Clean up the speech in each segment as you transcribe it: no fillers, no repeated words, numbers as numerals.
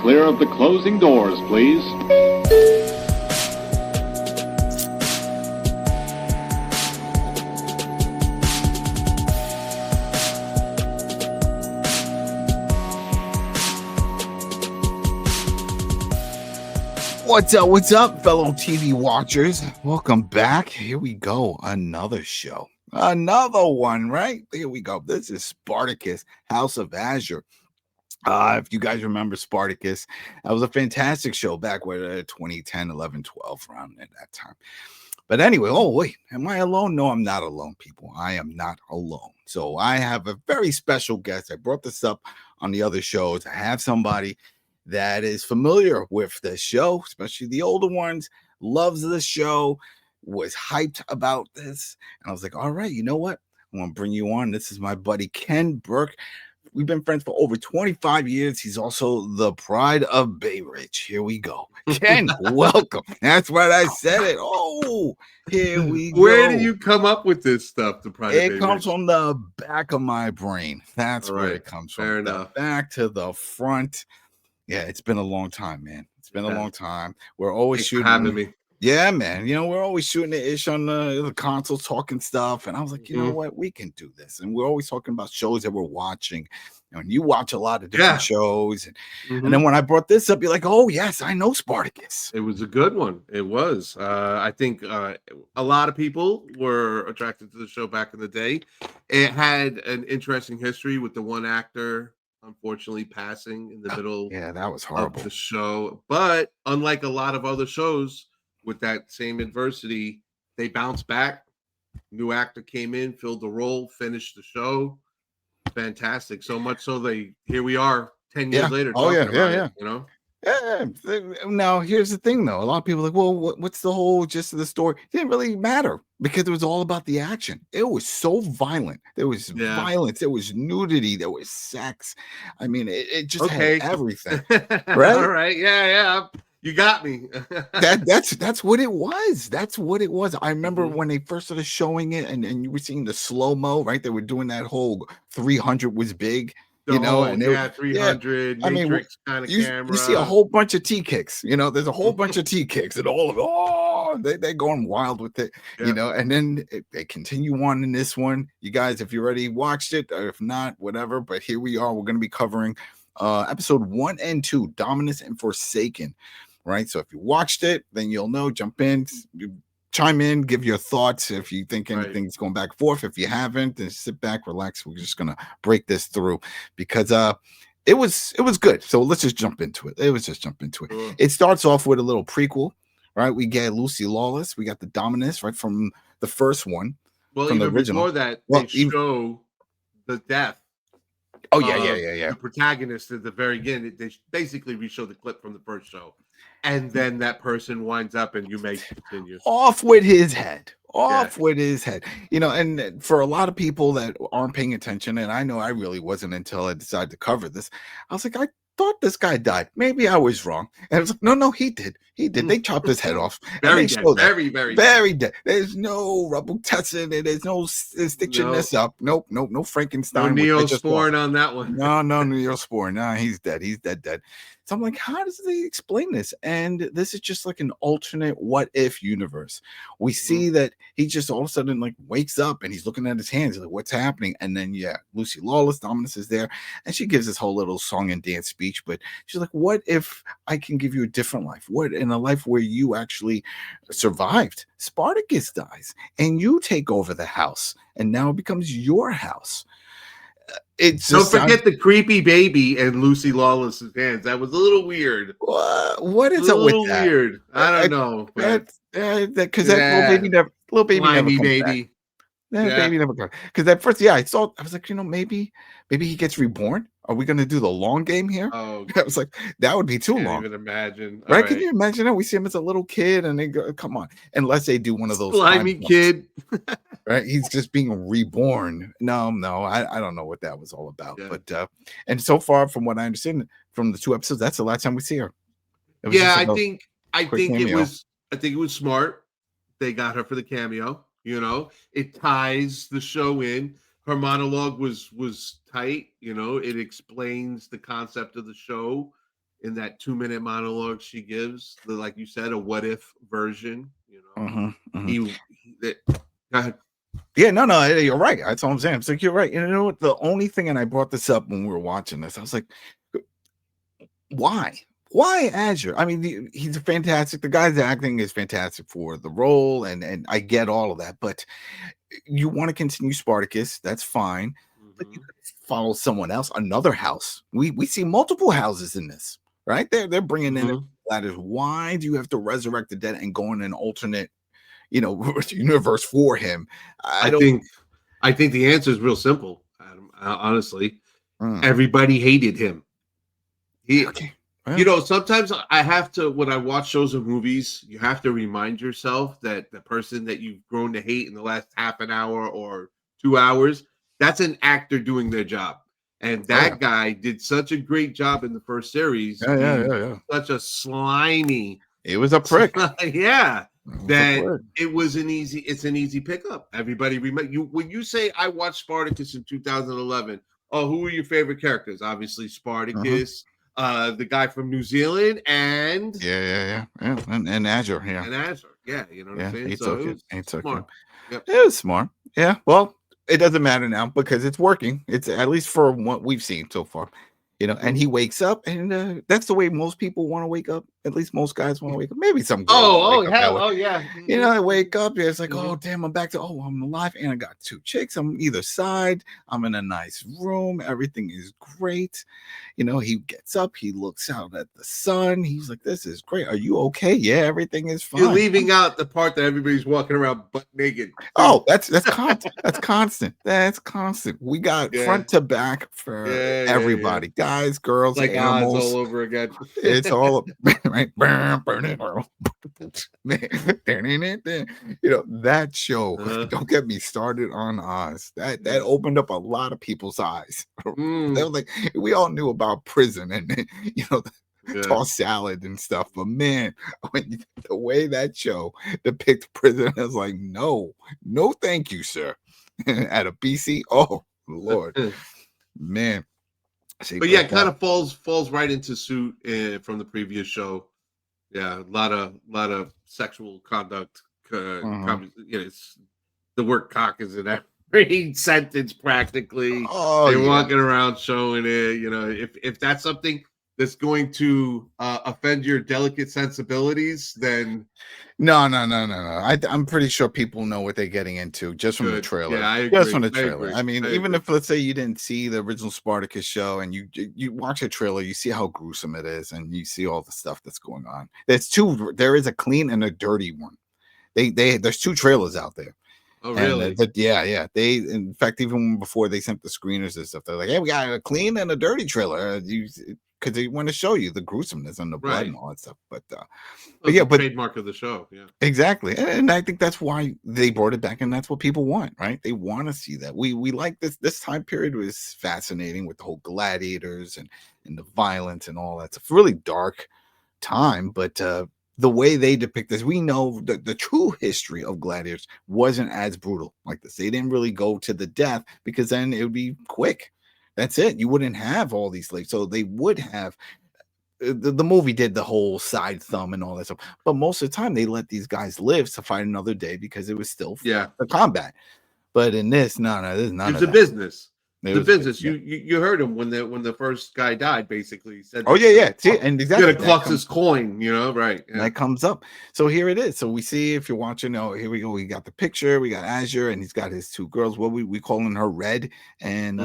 clear of the closing doors, please. What's up, fellow TV watchers? Welcome back. Here we go. Another show. Another one, right? Here we go. This is Spartacus, House of Ashur. If you guys remember Spartacus, that was a fantastic show back with 2010, 11, 12, around at that time. But anyway, oh, wait, am I alone? No, I'm not alone, people. I am not alone. So I have a very special guest. I brought this up on the other shows. I have somebody that is familiar with the show, especially the older ones, loves the show, was hyped about this. And I was like, all right, you know what? I want to bring you on. This is my buddy, Ken Burke. We've been friends for over 25 years. He's also the pride of Bay Ridge. Here we go. Ken, welcome. That's what I said it. Oh, here we go. Where do you come up with this stuff? The pride of Bay It comes Ridge? from the back of my brain. That's where it comes from. Fair the enough. back to the front. Yeah, it's been a long time, man. It's been a long time. We're always Thanks for shooting. having me. Yeah, man. You know, we're always shooting the ish on the console, talking stuff. And I was like, you know what? We can do this. And we're always talking about shows that we're watching. And you watch a lot of different shows. And then when I brought this up, you're like, oh, yes, I know Spartacus. It was a good one. It was. I think a lot of people were attracted to the show back in the day. It had an interesting history with the one actor unfortunately passing in the middle that was horrible. Of the show. But unlike a lot of other shows with that same adversity, they bounced back. New actor came in, filled the role, finished the show. Fantastic. So much so here we are 10 years later. Oh, yeah. You know? Yeah. Now, here's the thing, though. A lot of people are like, well, what's the whole gist of the story? It didn't really matter because it was all about the action. It was so violent. There was violence. There was nudity. There was sex. I mean, it just had everything. Right? All right. Yeah. You got me. That's what it was. That's what it was. I remember when they first started showing it and you were seeing the slow-mo, right? They were doing that whole 300 was big. You know, and 300 Matrix kind of camera. You see a whole bunch of T kicks. You know, there's a whole bunch of T kicks, and all of they're going wild with it. You know, and then they continue on in this one. You guys, if you already watched it, or if not, whatever. But here we are. We're going to be covering episode 1 and 2, Dominus and Forsaken. Right. So if you watched it, then you'll know. Jump in. Chime in, give your thoughts if you think anything's going back and forth. If you haven't, then sit back, relax. We're just gonna break this through because it was good. So let's just jump into it. It starts off with a little prequel, right? We get Lucy Lawless, we got the Dominus, right, from the first one. Well, from even the original. Before that, they show the death. Oh yeah. The protagonist at the very end. They basically re-show the clip from the first show. And then that person winds up and you may continue. Off with his head. You know, and for a lot of people that aren't paying attention, and I know I really wasn't until I decided to cover this, I was like, I thought this guy died. Maybe I was wrong. And I was like, no, he did. They chopped his head off. Very dead. Very dead. There's no Robitussin. There's no stitching this up. Nope. No Frankenstein. No Neosporin on that one. No Neosporin. No, he's dead. He's dead. So I'm like, how does they explain this? And this is just like an alternate what if universe. We see that he just all of a sudden like wakes up and he's looking at his hands. He's like, what's happening? And then Lucy Lawless, Dominus is there, and she gives this whole little song and dance speech. But she's like, what if I can give you a different life? What in a life where you actually survived? Spartacus dies and you take over the house, and now it becomes your house. Don't forget the creepy baby and Lucy Lawless's hands. That was a little weird. What is up with that? Weird. I don't know. Because that little baby never comes baby. Baby never comes. Because at first, I was like, maybe he gets reborn. Are we going to do the long game here? Oh, I was like, that would be too long. Can't even imagine. Right? Can you imagine that? We see him as a little kid and they go, come on. Unless they do one of those. Slimy kid. Right? He's just being reborn. No, I don't know what that was all about. Yeah. But, and so far, from what I understand from the 2 episodes, that's the last time we see her. I think it was smart. They got her for the cameo. You know, it ties the show in. Her monologue was tight. You know, it explains the concept of the show in that 2-minute monologue she gives, like you said, a what if version. Go ahead. Yeah, no, you're right. That's all I'm saying. It's like you're right. You know what? The only thing, and I brought this up when we were watching this, I was like, why? Why Azure? I mean, he's fantastic. The guy's acting is fantastic for the role, and I get all of that. But you want to continue Spartacus, that's fine. But you could follow someone else, another house. We see multiple houses in this, right? They're bringing in ladders. Why do you have to resurrect the dead and go in an alternate, universe for him? I think the answer is real simple, Adam. Honestly, everybody hated him. Okay. Sometimes I have to, when I watch shows or movies, you have to remind yourself that the person that you've grown to hate in the last half an hour or 2 hours, that's an actor doing their job. And that guy did such a great job in the first series. Yeah. Such a slimy. It was a prick. Yeah. It's an easy pickup. Everybody remember you when you say I watched Spartacus in 2011. Oh, who were your favorite characters? Obviously Spartacus. The guy from New Zealand and and Azure, and Azure, you know what I'm saying. He So took it. smart. Yep. It was smart. Yeah, well, it doesn't matter now because it's working. It's at least for what we've seen so far, And he wakes up, and that's the way most people want to wake up. At least most guys want to wake up. Maybe some girls. Yeah. I wake up. It's like, oh damn, I'm back to. Oh, I'm alive, and I got 2 chicks. I'm either side. I'm in a nice room. Everything is great. He gets up. He looks out at the sun. He's like, this is great. Are you okay? Yeah, everything is fine. You're leaving out the part that everybody's walking around butt naked. Oh, that's constant. That's constant. That's constant. We got front to back for everybody, guys, girls, like animals, all over again. It's all right. That show. Don't get me started on Oz. That opened up a lot of people's eyes. They were like, we all knew about prison and toss salad and stuff, but man, the way that show depicts prison, I was like, no, thank you, sir. At a BC, oh Lord, man. But yeah, it kind of falls right into suit from the previous show. Yeah, a lot of sexual conduct. It's the word cock is in every sentence practically. They're walking around showing it. If that's something that's going to offend your delicate sensibilities, then no. I'm pretty sure people know what they're getting into just from the trailer. Yeah, I agree. Just from the trailer. I mean, even if let's say you didn't see the original Spartacus show and you watch the trailer, you see how gruesome it is, and you see all the stuff that's going on. There is a clean and a dirty one. There's 2 trailers out there. Oh, really? Yeah. They, in fact, even before they sent the screeners and stuff, they're like, "Hey, we got a clean and a dirty trailer," because they want to show you the gruesomeness and the blood and all that stuff. But trademark of the show, yeah, exactly. And I think that's why they brought it back, and that's what people want, right? They want to see that. We like this. This time period was fascinating with the whole gladiators and the violence and all that. It's a really dark time, but the way they depict this, we know that the true history of gladiators wasn't as brutal like this. They didn't really go to the death because then it would be quick. That's it. You wouldn't have all these slaves. So they would have. The movie did the whole side thumb and all that stuff. But most of the time, they let these guys live to fight another day because it was still the combat. But in this, no, this is not. It's a business. The business. You heard him when the first guy died. Basically, he said, "Oh yeah." See, and exactly, gonna clutch his coin, right? Yeah. That comes up. So here it is. So we see, if you're watching, here we go. We got the picture. We got Azure, and he's got his 2 girls. What we calling her Red and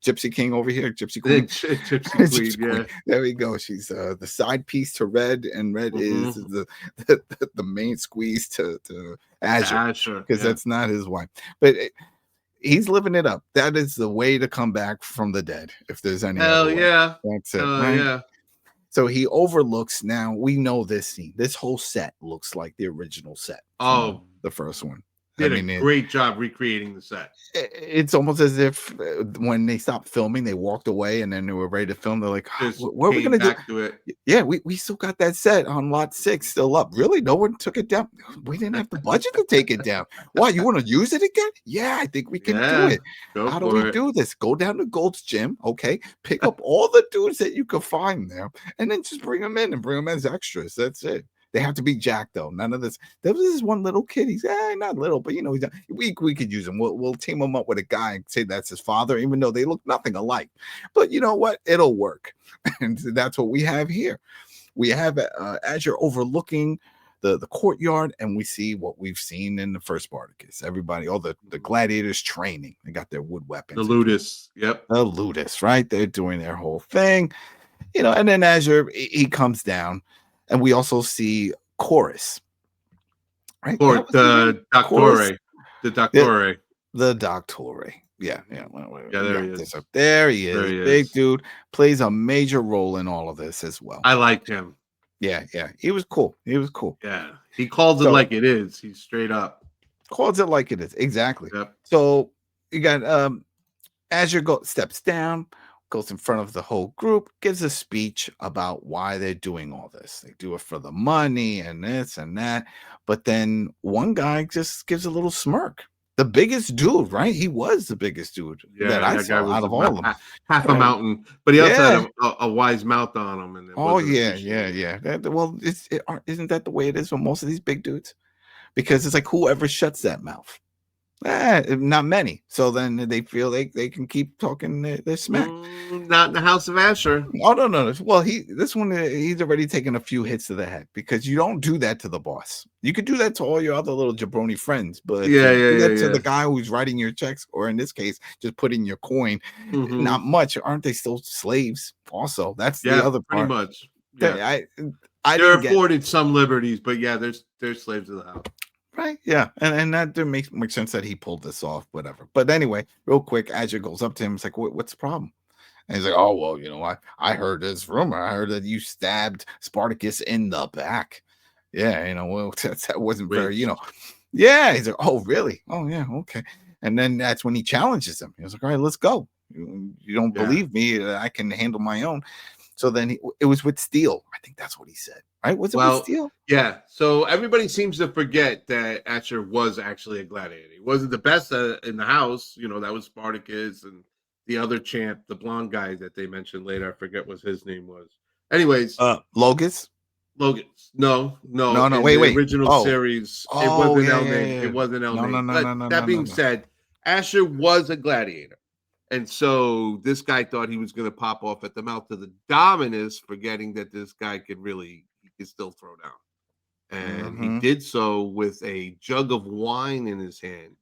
Gypsy King over here, Gypsy Queen. Gypsy Queen, yeah. There we go. She's the side piece to Red, and Red is the main squeeze to Azure, because that's not his wife, but. He's living it up. That is the way to come back from the dead. If there's any, yeah, that's it. Right? Yeah. So he overlooks. Now we know this scene. This whole set looks like the original set. Oh, the first one. Did a great job recreating the set. It's almost as if when they stopped filming, they walked away and then they were ready to film. They're like, what are we going to do? Back to it. Yeah, we still got that set on lot 6 still up. Really? No one took it down? We didn't have the budget to take it down. Why? You want to use it again? Yeah, I think we can do it. How do we do this? Go down to Gold's Gym, okay? Pick up all the dudes that you can find there and then just bring them in and bring them as extras. That's it. They have to be jacked though. None of this. There was this one little kid. He's not little, but you know, we could use him. We'll team him up with a guy and say that's his father, even though they look nothing alike. But you know what? It'll work, and that's what we have here. We have Ashur overlooking the courtyard, and we see what we've seen in the first Spartacus. Everybody, all the gladiators training. They got their wood weapons. The ludus, yep. The ludus, right? They're doing their whole thing, you know. And then Ashur he comes down. And we also see Chorus, right? Or the Doctore. The Doctore. The Doctore. Yeah. There he is. There he is. Big dude. Plays a major role in all of this as well. I liked him. Yeah. He was cool. Yeah. He calls it like it is. He's straight up. Calls it like it is. Exactly. Yep. So you got Ashur steps down, goes in front of the whole group, gives a speech about why they're doing all this. They do it for the money and this and that. But then one guy just gives a little smirk. The biggest dude, right? He was the biggest dude that I saw out of all of them. Half a mountain, but he also had a wise mouth on him. And Well, isn't that the way it is for most of these big dudes? Because it's like whoever shuts that mouth. Not many. So then they feel they can keep talking their smack. Not in the House of Ashur. Oh no. Well, he's already taken a few hits to the head because you don't do that to the boss. You could do that to all your other little jabroni friends, but to the guy who's writing your checks, or in this case, just putting your coin. Not much. Aren't they still slaves? Also, that's the other part. Pretty much. Yeah. They're afforded some liberties, but they're slaves of the house. Right, yeah, and that makes sense that he pulled this off, whatever. But anyway, real quick, Ashur goes up to him. It's like, what's the problem? And he's like, oh well, you know, I heard this rumor. I heard that you stabbed Spartacus in the back. Yeah, you know, well, that wasn't very, you know. Yeah, he's like, oh really? Oh yeah, okay. And then that's when he challenges him. He was like, all right, let's go. You don't believe me? I can handle my own. So then it was with steel. I think that's what he said. Right? Was it with steel? Yeah. So everybody seems to forget that Ashur was actually a gladiator. He wasn't the best in the house. You know, that was Spartacus and the other champ, the blonde guy that they mentioned later. I forget what his name was. Anyways. Logus? No. Wait. Original series. It wasn't El name. It wasn't El name. No. That being said, Ashur was a gladiator. And so this guy thought he was going to pop off at the mouth of the Dominus, forgetting that this guy could still throw down. And he did so with a jug of wine in his hand.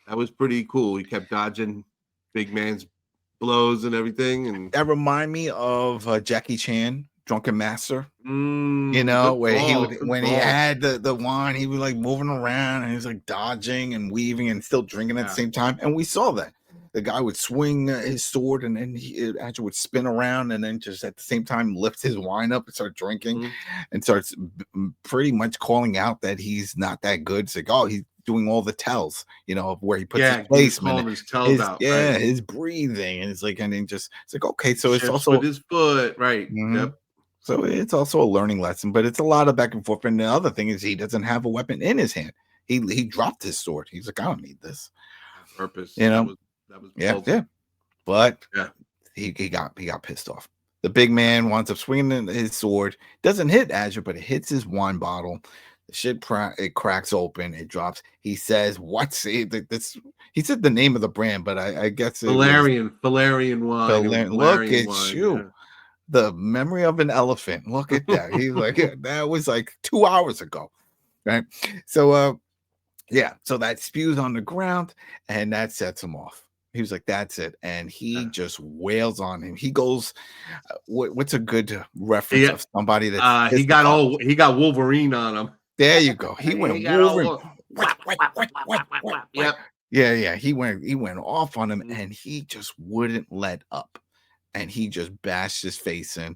That was pretty cool. He kept dodging big man's blows and everything. And that reminded me of Jackie Chan, Drunken Master. You know, where he had the wine, he was like moving around and he was like dodging and weaving and still drinking at the same time. And we saw that. The guy would swing his sword and then he actually would spin around and then just at the same time lift his wine up and start drinking and starts pretty much calling out that he's not that good. It's like, oh, he's doing all the tells, you know, of where he puts his placement, his breathing. And it's like, and then it's like, okay, so it's also with his foot, right? Yep. So it's also a learning lesson, but it's a lot of back and forth. And the other thing is he doesn't have a weapon in his hand. He dropped his sword. He's like, I don't need this. Purpose, you know. That was but he got pissed off. The big man winds up swinging his sword, doesn't hit Ashur, but it hits his wine bottle. The shit it cracks open, it drops. He says, "What's this?" He said the name of the brand, but I guess it Valerian wine. Look at you. Yeah. The memory of an elephant. Look at that. He's like, that was like 2 hours ago, right? So so that spews on the ground, and that sets him off. He was like, that's it. And he just wails on him. He goes, what's a good reference of somebody that he got Wolverine on him. There you go. He went Wolverine. Yep. Yeah. He went off on him and he just wouldn't let up. And he just bashed his face in.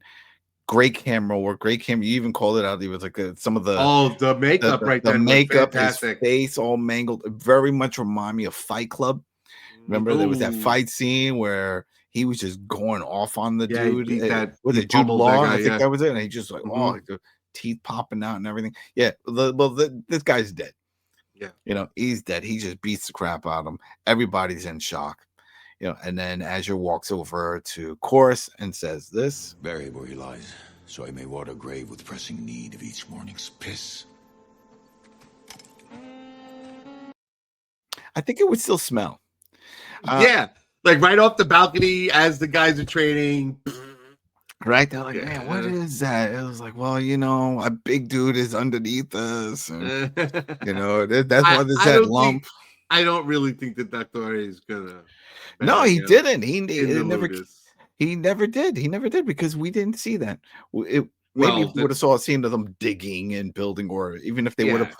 great camera work, great camera. You even called it out. It was like some of the makeup right the then was makeup, his fantastic. face all mangled. It very much remind me of Fight Club. Remember there was that Ooh. fight scene where he was just going off on the Yeah, he dude. beat that. Was He it Jude pummeled that Law? guy. I think Yeah. that was it. And he just like, Mhm. the teeth popping out and everything. Yeah, this guy's dead. Yeah. You know, he's dead. He just beats the crap out of him. Everybody's in shock. You know, and then Azure walks over to Chorus and says this. Bury where he lies, so I may water grave with pressing need of each morning's piss. I think it would still smell. Yeah, like right off the balcony as the guys are training. Right? They're like, man, what is that? It was like, well, you know, a big dude is underneath us. And, you know, that's why there's that lump. I don't really think that Dr. is gonna. No, he didn't. He never did. He never did because we didn't see that. Maybe if we would have saw a scene of them digging and building, or even if they would have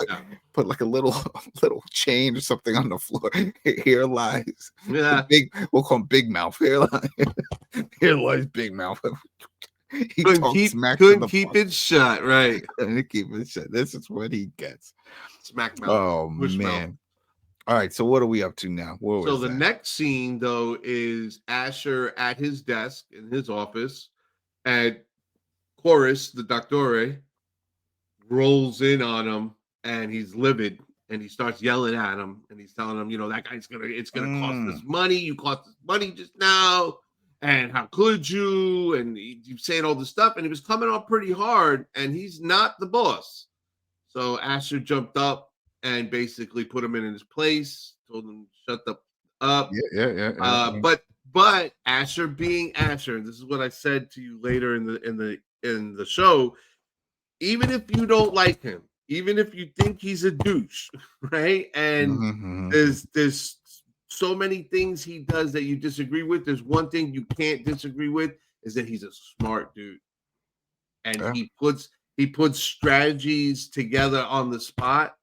put like a little chain or something on the floor. Here lies. Yeah. We'll call him Big Mouth. Here lies Big Mouth. He couldn't keep it shut, right? Couldn't keep it shut. This is what he gets. Smack mouth. Oh man. All right, so what are we up to now? So the next scene, though, is Ashur at his desk in his office, and Chorus, the Doctore, rolls in on him, and he's livid, and he starts yelling at him, and he's telling him, you know, that guy's it's gonna cost us money. You cost us money just now, and how could you? And he's saying all this stuff, and he was coming on pretty hard, and he's not the boss. So Ashur jumped up and basically put him in his place, told him shut up. Yeah. But Ashur being Ashur, and this is what I said to you later in the show. Even if you don't like him, even if you think he's a douche, right? And there's so many things he does that you disagree with. There's one thing you can't disagree with is that he's a smart dude, and he puts strategies together on the spot.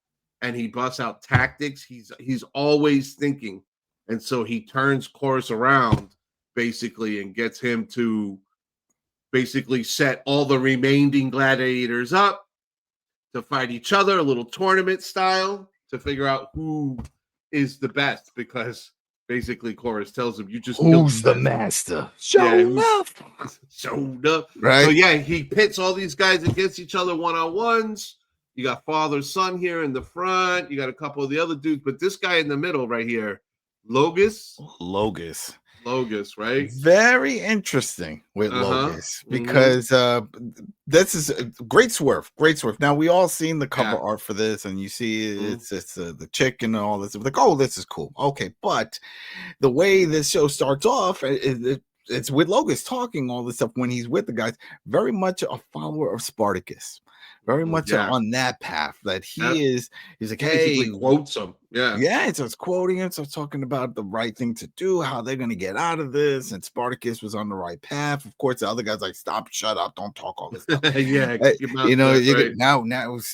And he busts out tactics. He's always thinking. And so he turns Chorus around basically and gets him to basically set all the remaining gladiators up to fight each other, a little tournament style, to figure out who is the best, because basically Chorus tells him, you just who's the master? Show enough. Right. So yeah, he pits all these guys against each other one-on-ones. You got father, son here in the front. You got a couple of the other dudes, but this guy in the middle right here, Logos, right? Very interesting with Logos, because this is a great swerve. Now we all seen the cover art for this, and you see it's the chick and all this. Like, oh, this is cool. Okay, but the way this show starts off, it's with Logos talking all this stuff when he's with the guys. Very much a follower of Spartacus. Very much on that path that he's like, hey, quotes him. Yeah, so it's quoting him, so it's talking about the right thing to do, how they're going to get out of this, and Spartacus was on the right path. Of course, the other guy's like, stop, shut up, don't talk all this stuff. You know, now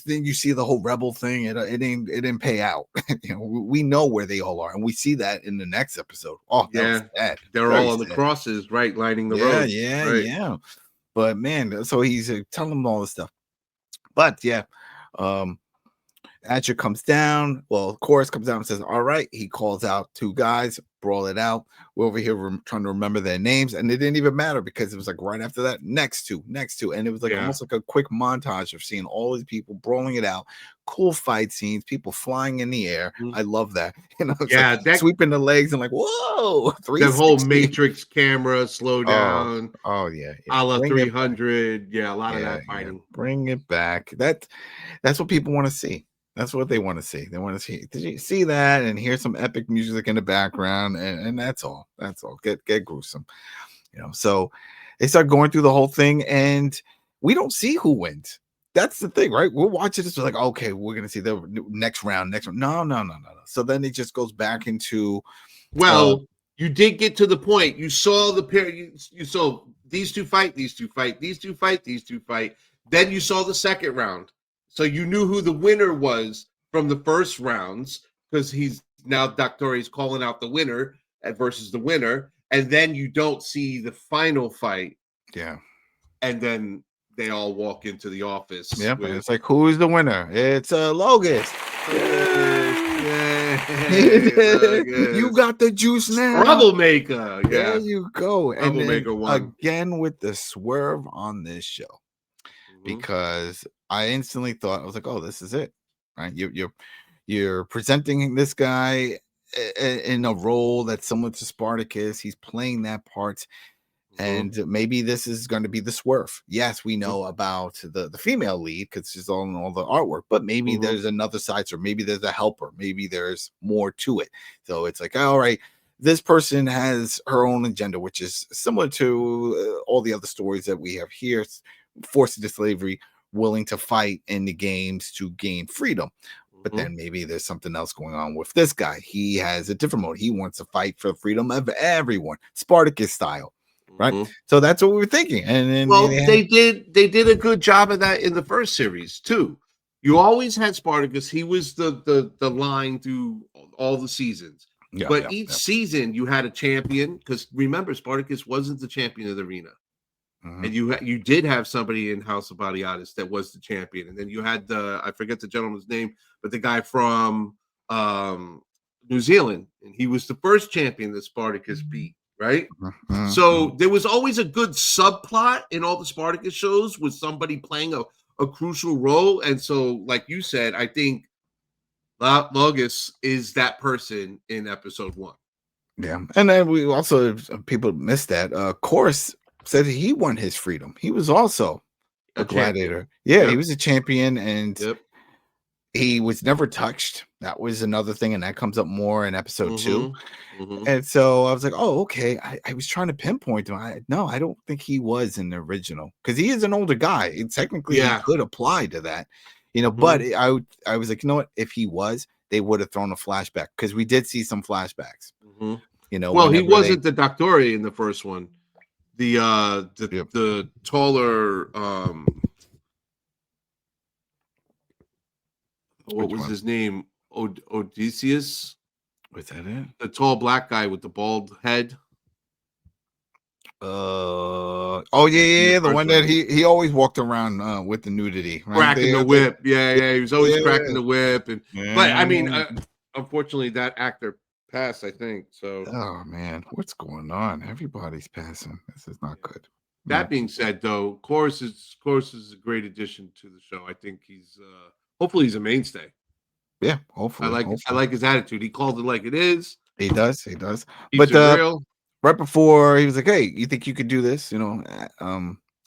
then you see the whole rebel thing. It didn't pay out. You know, we know where they all are, and we see that in the next episode. Oh, that was sad. They're all on the crosses, right, lining the road. Yeah. But man, so he's telling them all this stuff. But Ashur comes down. Well, Chorus comes down and says, all right. He calls out two guys, brawl it out. We're over here trying to remember their names. And it didn't even matter because it was like right after that, next two. And it was like almost like a quick montage of seeing all these people brawling it out. Cool fight scenes, people flying in the air. I love that. You know, like sweeping the legs and like, whoa. That whole Matrix camera slow down. Oh yeah. A la 300. Yeah, a lot of that fighting. Bring it back. That's what people want to see. That's what they want to see. They want to see. Did you see that and hear some epic music in the background? And that's all. That's all. Get gruesome. You know, so they start going through the whole thing, and we don't see who wins. That's the thing, right? We're watching this. We're like, okay, we're gonna see the next round. No. So then it just goes back into. Well, you did get to the point. You saw the pair. You saw these two fight. Then you saw the second round. So you knew who the winner was from the first rounds, because he's now Doctor is calling out the winner versus the winner, and then you don't see the final fight. Yeah. And then they all walk into the office. Yep, and with it's like, who's the winner? It's Logos. Yay, You Lucas. got the juice now. Troublemaker. There Yeah. you go. And then Troublemaker won. again with the swerve on this show, because I instantly thought, I was like, oh, this is it, right? You're presenting this guy in a role that's similar to Spartacus. He's playing that part. And maybe this is going to be the swerve. Yes, we know about the female lead because she's on all the artwork, but maybe there's another side to her. Maybe there's a helper. Maybe there's more to it. So it's like, all right, this person has her own agenda, which is similar to all the other stories that we have here. Forced into slavery, willing to fight in the games to gain freedom. But then maybe there's something else going on with this guy. He has a different mode. He wants to fight for the freedom of everyone, Spartacus style. Right, so that's what we were thinking, and then they did a good job of that in the first series too. You always had Spartacus; he was the line through all the seasons. But each season you had a champion, because remember, Spartacus wasn't the champion of the arena, and you did have somebody in House of Gladiators that was the champion, and then you had I forget the gentleman's name, but the guy from New Zealand, and he was the first champion that Spartacus beat. Right, so there was always a good subplot in all the Spartacus shows with somebody playing a crucial role, and so, like you said, I think Lawless is that person in episode 1. Yeah, and then we also, people missed that. Chorus said he won his freedom. He was also a gladiator. Yeah, he was a champion, and he was never touched. That was another thing, and that comes up more in episode 2. And so I was like, oh, okay. I was trying to pinpoint him. No, I don't think he was in the original, because he is an older guy. Technically, he could apply to that, but I was like, you know what? If he was, they would have thrown a flashback, because we did see some flashbacks. Well, he wasn't the Doctori in the first one. The taller what was his name? Odysseus? Was that it? The tall black guy with the bald head. The one that he always walked around with the nudity, right? Cracking the whip. He was always cracking the whip. And but I mean, unfortunately, that actor passed, I think. So oh man, what's going on? Everybody's passing. This is not good. That being said, though, Chorus is a great addition to the show. I think he's hopefully he's a mainstay. Yeah, hopefully. I like his attitude. He called it like it is. He does. But real. Right before, he was like, "Hey, you think you could do this?"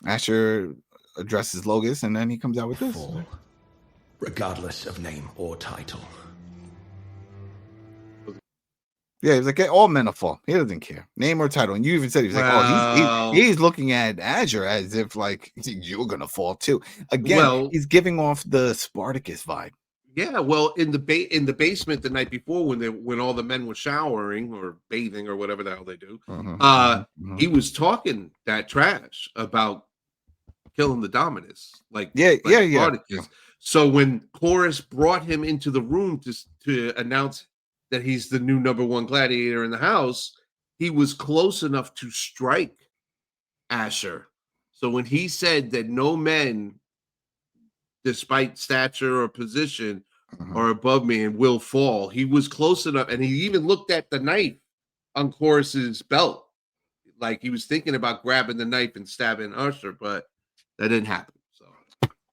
Ashur addresses Logos, and then he comes out with this, regardless of name or title. Yeah, he was like, all men are fall. He doesn't care, name or title. And you even said, he was like, he's looking at Ashur as if like you're gonna fall too. Again, he's giving off the Spartacus vibe. Yeah, well, in the basement the night before, when all the men were showering or bathing or whatever the hell they do, he was talking that trash about killing the Dominus, Spartacus. So when Chorus brought him into the room to announce that he's the new #1 gladiator in the house, he was close enough to strike Ashur. So when he said that no men, despite stature or position, are above me and will fall, he was close enough, and he even looked at the knife on Chorus's belt, like he was thinking about grabbing the knife and stabbing Ashur, but that didn't happen. So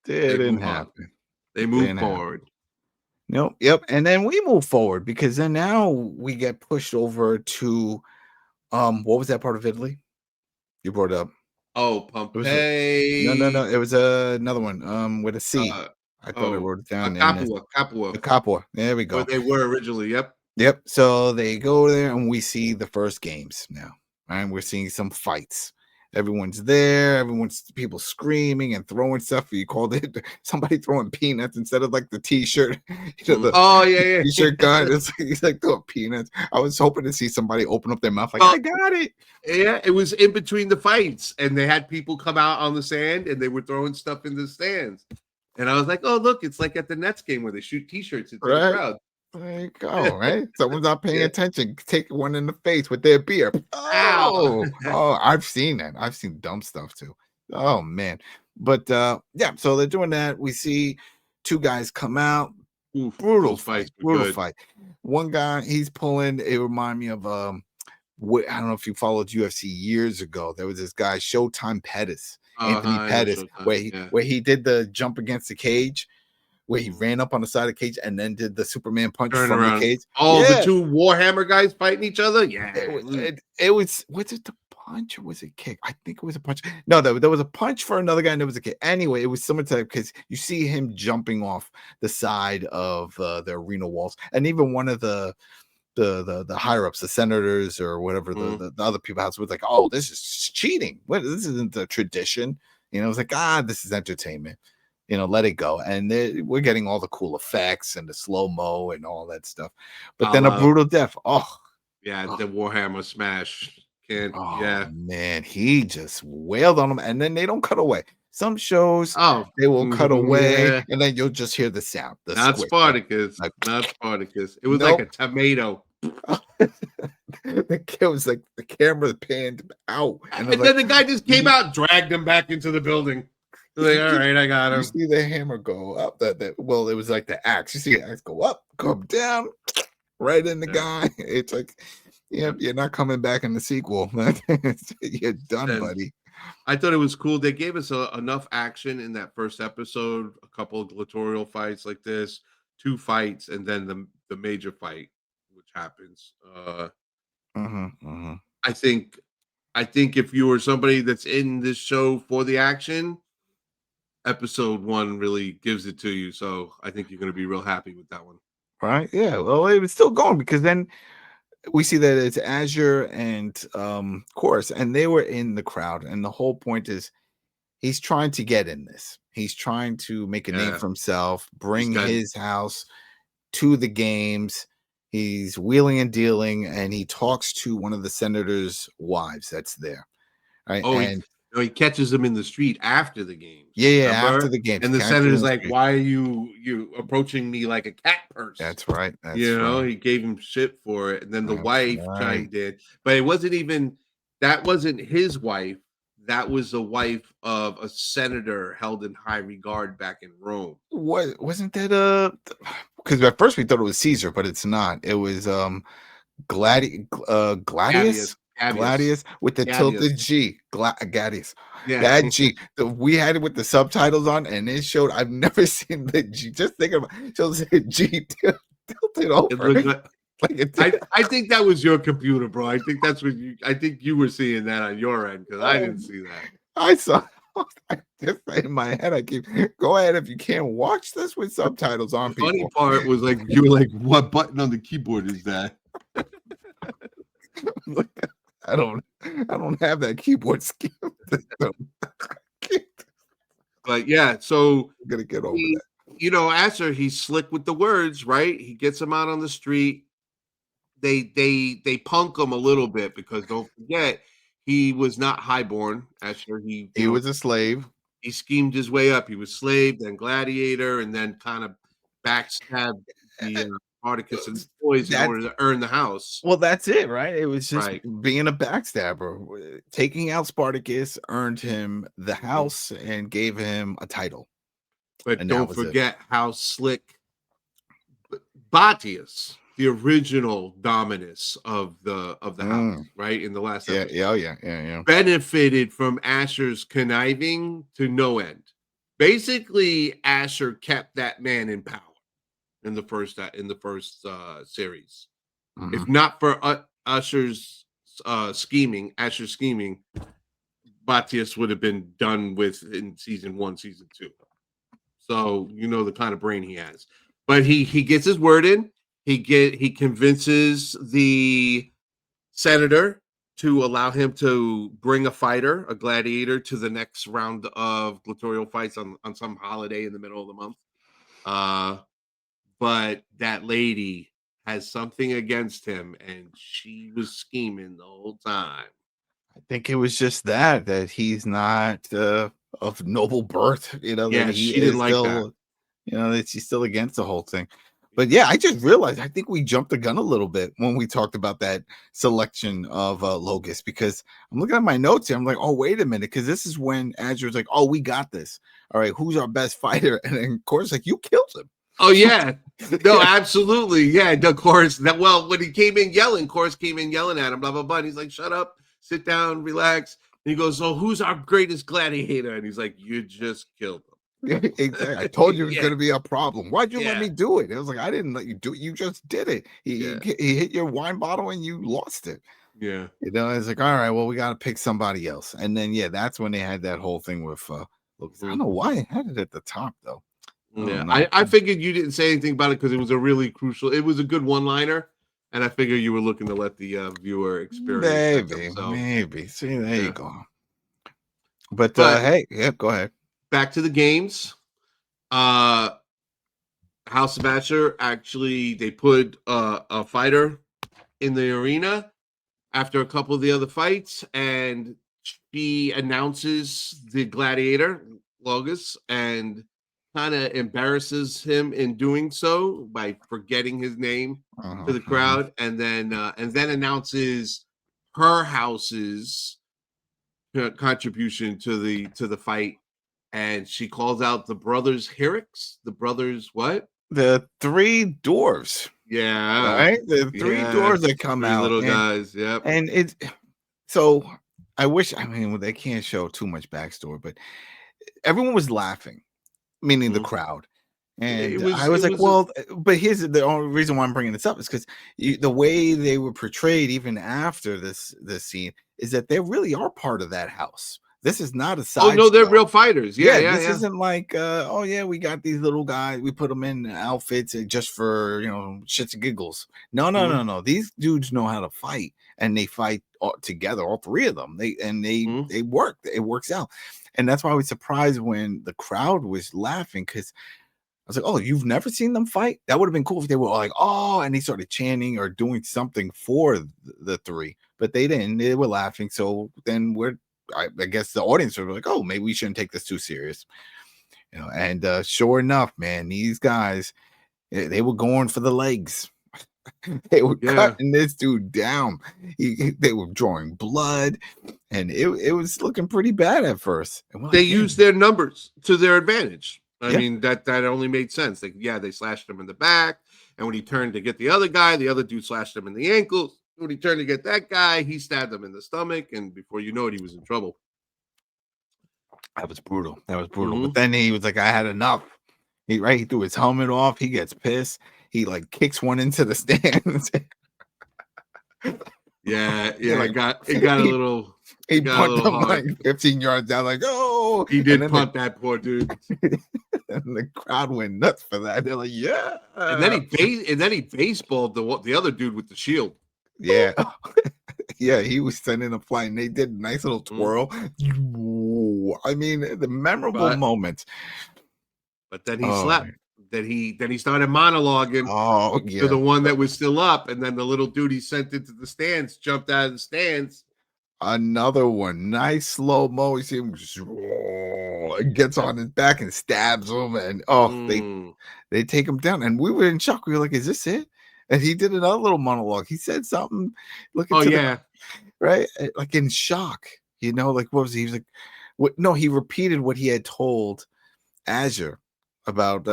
didn't happen. They moved forward. Nope. Yep. And then we move forward, because then now we get pushed over to what was that part of Italy you brought up? Oh, Pompeii. No. It was another one with a C. I thought I wrote it down. Capua. There we go. Where they were originally. Yep. So they go there, and we see the first games now. Right? We're seeing some fights. Everyone's there. People screaming and throwing stuff. You called it somebody throwing peanuts instead of like the T-shirt. T-shirt gun. He's like throwing peanuts. I was hoping to see somebody open up their mouth like, I got it. Yeah, it was in between the fights, and they had people come out on the sand, and they were throwing stuff in the stands. And I was like, oh, look, it's like at the Nets game where they shoot T-shirts into the crowd. There you go, right? Someone's not paying attention. Take one in the face with their beer. Oh, I've seen that. I've seen dumb stuff too. Oh man. But yeah, so they're doing that. We see two guys come out. Oof, Brutal those fight. fights were Brutal good. fight. One guy, he's pulling. It remind me of I don't know if you followed UFC years ago. There was this guy, Showtime Pettis, Anthony I know Pettis, Showtime, where he did the jump against the cage, where he Mhm. ran up on the side of the cage and then did the Superman punch Turn from the around. cage. Oh, the Yeah, two Warhammer guys fighting each other. Yeah, it was it the punch or was it kick? I think it was a punch. No, there was a punch for another guy and there was a kick. Anyway, it was similar to because you see him jumping off the side of the arena walls, and even one of the higher ups, the senators or whatever, Mhm. the other people house was like, oh, this is cheating. What, this isn't the tradition. It was like, this is entertainment. Let it go. And we're getting all the cool effects and the slow mo and all that stuff. But I then a love, brutal death. Oh, yeah, the Warhammer smash. Yeah. man, he just wailed on him, and then they don't cut away. Some shows Oh, they will cut away, yeah. and then you'll just hear the sound, the Not squish. Spartacus. Like, Not Spartacus. It was like a tomato. The kid was like the camera panned out, And it was then like, the guy just came out, dragged him back into the building. Like, all right, I got you him. see the hammer go up. Well, it was like the axe. You see the axe go up, come down, right in the guy. It's like, you're not coming back in the sequel. You're done, And buddy. I thought it was cool. They gave us enough action in that first episode, a couple of gladiatorial fights like this, 2 fights, and then the major fight, which happens. I think if you were somebody that's in this show for the action, episode 1 really gives it to you. So I think you're going to be real happy with that one. Right? Yeah. Well, it was still going because then we see that it's Azure and Chorus, and they were in the crowd. And the whole point is he's trying to get in this. He's trying to make a name Yeah. for himself, bring got- his house to the games. He's wheeling and dealing, and he talks to one of the senator's wives that's there. Right. Oh, and he catches them in the street after the game. yeah, Remember? after the games. And the catch him in senator's the like, street. "Why are you approaching me like a cat purse?" That's right. That's He gave him shit for it. And then the That's wife right. chimed in, but it wasn't even that wasn't his wife. That was the wife of a senator held in high regard back in Rome. Wasn't that because at first we thought it was Caesar, but it's not. It was Gladius with the tilted G. Gladius. Yeah. That G. We had it with the subtitles on, and it showed. I've never seen the G. Just think about it. Shows the G tilted over. I think that was your computer, bro. I think that's what I think you were seeing that on your end because I didn't see that. I saw. I just in my head, I keep go ahead if you can't watch this with subtitles on. The funny part was like you were like, "What button on the keyboard is that?" I don't have that keyboard skill. But yeah, so I'm gonna get over that. Asher, he's slick with the words, right? He gets them out on the street. They punk him a little bit because don't forget he was not highborn. Asher, he was a slave. He schemed his way up. He was slave, then gladiator, and then kind of backstabbed the Spartacus and his boys in order to earn the house. Well, that's it, right? It was just being a backstabber. Taking out Spartacus earned him the house and gave him a title. But don't forget how slick Batius, the original Dominus of the house, right? In the last episode. Yeah. Benefited from Asher's conniving to no end. Basically, Asher kept that man in power in the first series. Mm-hmm. If not for Asher's scheming, Batius would have been done with in season 1, season 2. So the kind of brain he has. But he gets his word in. He convinces the senator to allow him to bring a gladiator, to the next round of gladiatorial fights on some holiday in the middle of the month. But that lady has something against him, and she was scheming the whole time. I think it was just that he's not of noble birth. Yeah, she didn't like that. That she's still against the whole thing. But yeah, I just realized I think we jumped the gun a little bit when we talked about that selection of Logos, because I'm looking at my notes here. I'm like, oh, wait a minute, because this is when Azur's like, oh, we got this. All right, who's our best fighter? And then of course, like, you killed him. Oh yeah, no, Yeah. absolutely, yeah. Of course, when he came in yelling, Chorus came in yelling at him, blah blah blah. And he's like, "Shut up, sit down, relax." And he goes, "So who's our greatest gladiator?" And he's like, "You just killed him." Exactly. I told you it was Yeah. going to be a problem. Why'd you let Yeah. me do it? It was like, I didn't let you do it. You just did it. He hit your wine bottle and you lost it. Yeah. You know, it's like, all right, well, we got to pick somebody else. And then, yeah, that's when they had that whole thing with Lucas. I don't know why I had it at the top, though. Yeah, know. I figured you didn't say anything about it because it was a really crucial. It was a good one-liner, and I figured you were looking to let the viewer experience that themselves. Maybe. See, there you go. But hey, yeah, go ahead. Back to the games. House of Ashur, actually, they put a fighter in the arena after a couple of the other fights, and she announces the gladiator, Lawless, and kind of embarrasses him in doing so by forgetting his name to the crowd, and then announces her house's contribution to the fight, and she calls out the brothers Herrick's, the brothers what? The three dwarves. Yeah. Right? The three dwarves that come out. Little guys, yep. And it's so I wish, I mean, they can't show too much backstory, but everyone was laughing, meaning the crowd. And I was like, well, but here's the only reason why I'm bringing this up is because the way they were portrayed, even after this scene, is that they really are part of that house. This is not a side. Oh no, they're real fighters. Yeah. This isn't like, oh yeah, we got these little guys, we put them in outfits just for shits and giggles. No. These dudes know how to fight, and they fight together, all three of them. They work. It works out, and that's why I was surprised when the crowd was laughing, because I was like, oh, you've never seen them fight? That would have been cool if they were like, oh, and they started chanting or doing something for the three, but they didn't. They were laughing. So then I guess the audience were like, oh, maybe we shouldn't take this too serious. And sure enough, man, these guys, they were going for the legs. They were cutting this dude down. They were drawing blood, and it was looking pretty bad at first. They used their numbers to their advantage. I mean, that only made sense. Like, they slashed him in the back, and when he turned to get the other guy, the other dude slashed him in the ankles. When he turned to get that guy, he stabbed him in the stomach, and before you know it, he was in trouble. That was brutal. But then he was like, I had enough. He threw his helmet off. He gets pissed. He like kicks one into the stands. It got a little. He punched him like 15 yards down. Like, oh, he did punt that poor dude. And the crowd went nuts for that. They're like, yeah. And then he baseballed the other dude with the shield. Yeah. Yeah, he was sending a flight, and they did a nice little twirl. I mean, the memorable moments. But then he slept. Then he started monologuing to the one that was still up, and then the little dude he sent into the stands jumped out of the stands. Another one, nice slow mo. You see him gets on his back and stabs him, and they take him down. And we were in shock. We were like, "Is this it?" And he did another little monologue. He said something. Right, like in shock. Like what was he? He was like, "What?" No, he repeated what he had told Azure about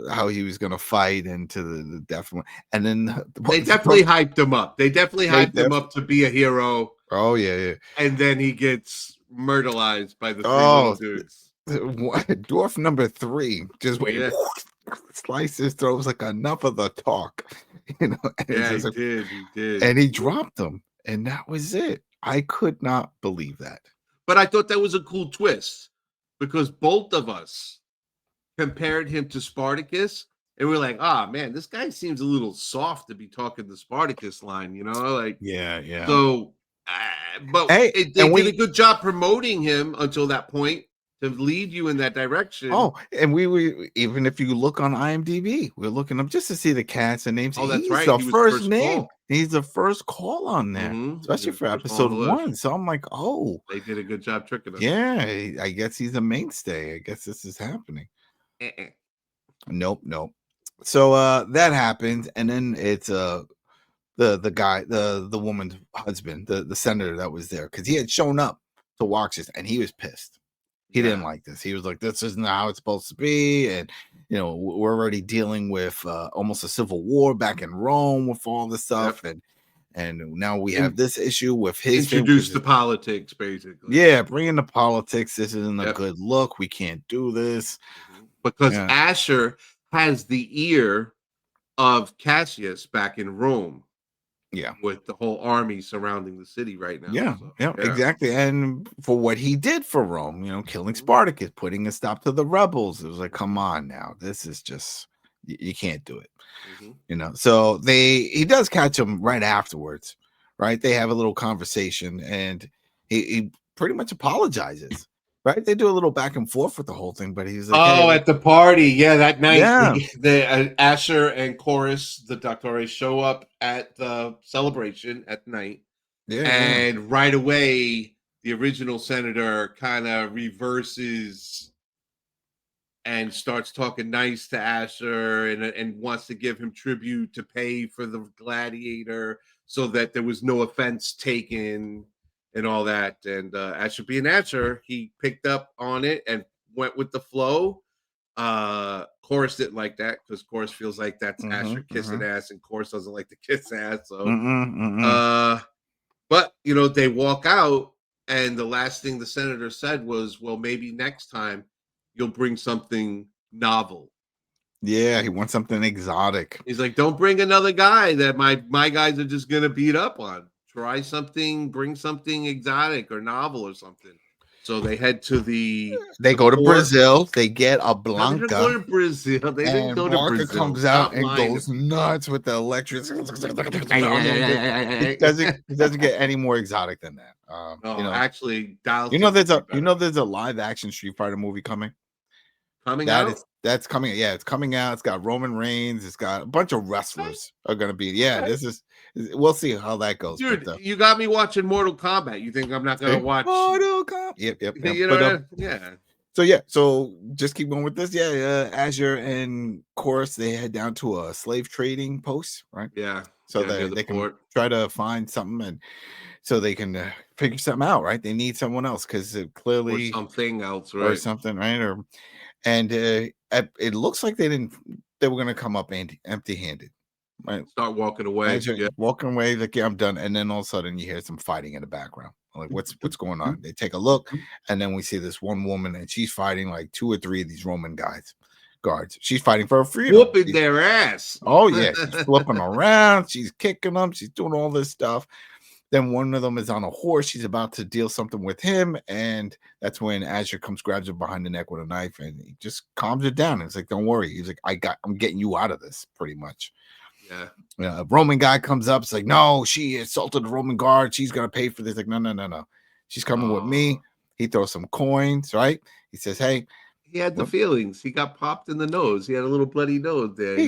how he was going to fight into the death one. And then they definitely hyped him up. They definitely hyped him up to be a hero. Oh yeah. And then he gets murderized by the three little dudes. Dwarf number 3 just slice his throat. Was like, enough of the talk. And he did. And he dropped him, and that was it. I could not believe that. But I thought that was a cool twist, because both of us compared him to Spartacus, and we're like, man, this guy seems a little soft to be talking the Spartacus line, like yeah. So, but they did a good job promoting him until that point to lead you in that direction. Oh, and we even if you look on IMDb, we're looking up just to see the cast and names. Oh, that's right. The first name. Call. He's the first call on there, especially for episode 1. So I'm like, oh, they did a good job tricking us. Yeah, I guess he's a mainstay. I guess this is happening. Nope. So that happens, and then it's the guy, the woman's husband, the senator that was there, because he had shown up to watch this, and he was pissed. He didn't like this. He was like, "This isn't how it's supposed to be," and we're already dealing with almost a civil war back in Rome with all this stuff, and now we have this issue with his introduce the politics, basically. Yeah, bringing the politics. This isn't a good look. We can't do this because Ashur has the ear of Cassius back in Rome. Yeah, with the whole army surrounding the city right now. Yeah, exactly. And for what he did for Rome, killing Spartacus, putting a stop to the rebels, it was like, come on now, this is just you can't do it. So he does catch him right afterwards, right? They have a little conversation, and he pretty much apologizes. Right, they do a little back and forth with the whole thing, but he's like, "Oh, hey. At the party, that night, the Ashur and Chorus, the Doctores, show up at the celebration at night, and right away, the original senator kind of reverses and starts talking nice to Ashur and wants to give him tribute to pay for the gladiator, so that there was no offense taken." And all that, and Ashur being Ashur, he picked up on it and went with the flow. Chorus didn't like that, because Chorus feels like that's Ashur kissing ass, and Chorus doesn't like to kiss ass. So, but they walk out, and the last thing the senator said was, "Well, maybe next time you'll bring something novel." Yeah, he wants something exotic. He's like, "Don't bring another guy that my guys are just gonna beat up on. Try something, bring something exotic or novel or something." So they head to They go to Brazil. They get a Blanca. They go to Brazil. They didn't go to Brazil. Blanca comes out and goes nuts with the electric. It doesn't get any more exotic than that. Actually, there's a live action Street Fighter movie coming. That's coming. Yeah, it's coming out. It's got Roman Reigns. It's got a bunch of wrestlers are going to be. Yeah, we'll see how that goes. Dude, you got me watching Mortal Kombat. You think I'm not going to watch Mortal Kombat? Yep. So just keep going with this. Ashur and Chorus, they head down to a slave trading post, right? Yeah. So they can try to find something, and so they can figure something out, right? They need someone else, because clearly something else, right? Or something, right? And it looks like they were going to come up empty-handed, right? Start walking away. Walking away, like, I'm done. And then all of a sudden you hear some fighting in the background. Like, what's going on? They take a look, and then we see this one woman, and she's fighting like 2 or 3 of these Roman guards. She's fighting for her freedom. Whooping their ass. Oh, yeah. She's flipping around. She's kicking them. She's doing all this stuff. Then one of them is on a horse. She's about to deal something with him, and that's when Ashur comes, grabs her behind the neck with a knife, and he just calms her down. And it's like, "Don't worry." He's like, "I'm getting you out of this," pretty much. Yeah. A Roman guy comes up. It's like, "No, she assaulted the Roman guard. She's gonna pay for this." Like, no. She's coming with me. He throws some coins, right? He says, "Hey." He had the feelings. He got popped in the nose. He had a little bloody nose there. They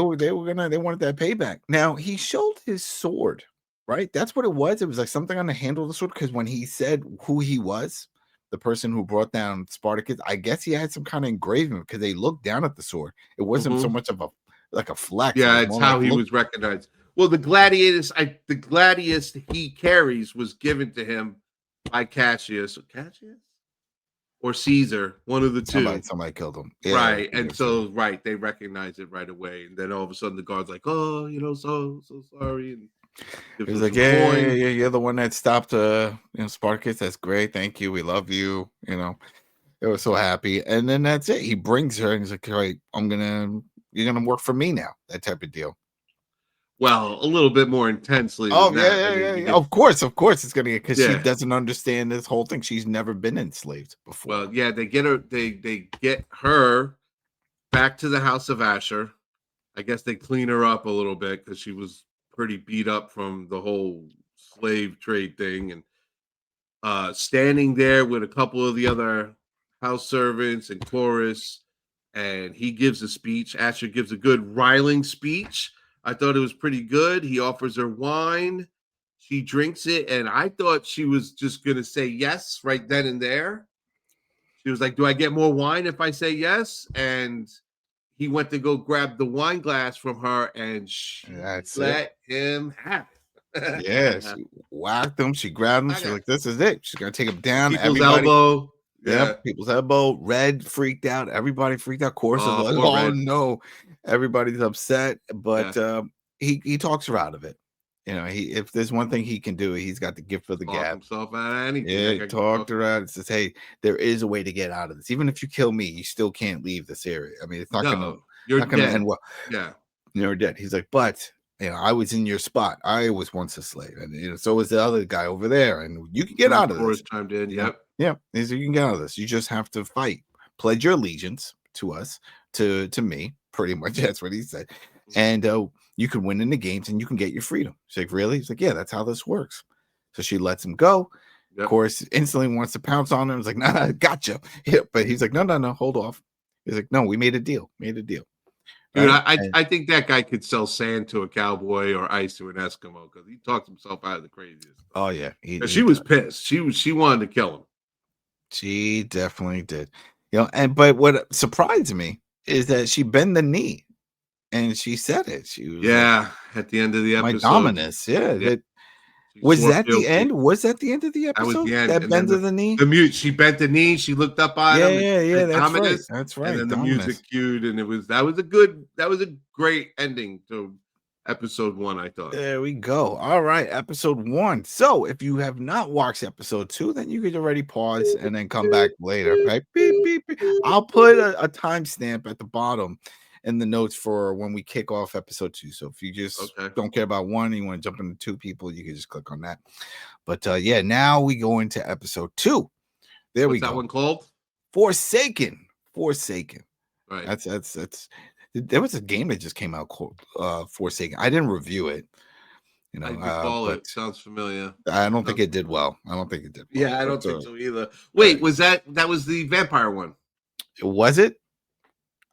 wanted that payback. Now he showed his sword. Right, that's what it was. It was like something on the handle of the sword, because when he said who he was, the person who brought down Spartacus, I guess he had some kind of engraving, because they looked down at the sword. It wasn't so much of a flex. Yeah, it's how he was recognized. Well, the gladius he carries was given to him by Cassius or Caesar, one of the two. Somebody killed him. Yeah, right, and so they recognize it right away, and then all of a sudden the guard's like, "Oh, so sorry." And he was like, yeah, you're the one that stopped Spartacus. That's great. Thank you. We love you. They were so happy. And then that's it. He brings her, and he's like, "All right, you're gonna work for me now." That type of deal. Well, a little bit more intensely. Oh, yeah. Of course it's gonna get, because she doesn't understand this whole thing. She's never been enslaved before. Well, yeah, they get her back to the House of Ashur. I guess they clean her up a little bit, because she was pretty beat up from the whole slave trade thing, and standing there with a couple of the other house servants and Chorus, and he gives a speech. Ashur gives a good riling speech. I thought it was pretty good. He offers her wine. She drinks it, and I thought she was just going to say yes right then and there. She was like, "Do I get more wine if I say yes?" And he went to go grab the wine glass from her, and she That's it. let him have it. Yeah, she whacked him. She grabbed him. She's Okay. like, "This is it." She's gonna take him down. People's Everybody, elbow. Yeah. yep, people's elbow. Red freaked out. Everybody freaked out. Course is Oh, like, poor "Oh Red. no!" Everybody's upset, but Yeah. he talks her out of it. You know, if there's one thing he can do, he's got the gift of the Talk gab. himself out of anything. Yeah, That he guy can talked talk. her out. It says, "Hey, there is a way to get out of this. Even if you kill me, you still can't leave this area. I mean, it's not gonna No, you're not gonna dead. end well. Yeah. You're dead." He's like, "But I was in your spot. I was once a slave, and so was the other guy over there, and you can get out of Chorus this." chimed in. Yeah. Yep. Yeah, he said, "You can get out of this. You just have to fight, pledge your allegiance to us, to me." Pretty much, that's what he said. And you can win in the games, and you can get your freedom. She's like, "Really?" He's like, "Yeah, that's how this works." So she lets him go. Yep. Of course, instantly wants to pounce on him. He's like, "Nah, gotcha." Yeah, but he's like, no, hold off." He's like, "No, we made a deal. Dude, Right? I think that guy could sell sand to a cowboy or ice to an Eskimo because he talked himself out of the craziest stuff. Oh yeah, And she was pissed. She wanted to kill him. She definitely did. But what surprised me is that she bent the knee and she said it. She was like, At the end of the "My episode. Dominus." Yeah. Yeah. She Was swore that the fealty. end? Was that the end of the That was episode? the end. That And then bend of the knee? the mute. She bent the knee. She looked up on him. And Yeah. said, That's right. "Dominus," That's right. And then Dominus. the music cued, and that was a great ending to episode 1, I thought. There we go. All right, episode 1. So if you have not watched episode 2, then you could already pause and then come back later. Right? Beep, beep, beep. I'll put a timestamp at the bottom in the notes for when we kick off episode 2. So if you just don't care about 1 and you want to jump into 2 people, you can just click on that. But now we go into episode 2. There we go. What's that one called? Forsaken. Right. That's there was a game that just came out called Forsaken. I didn't review it. I recall it. Sounds familiar. I don't think it did well. I don't think it did well. Yeah, I don't think so either. Wait, was that was the vampire one? Was it?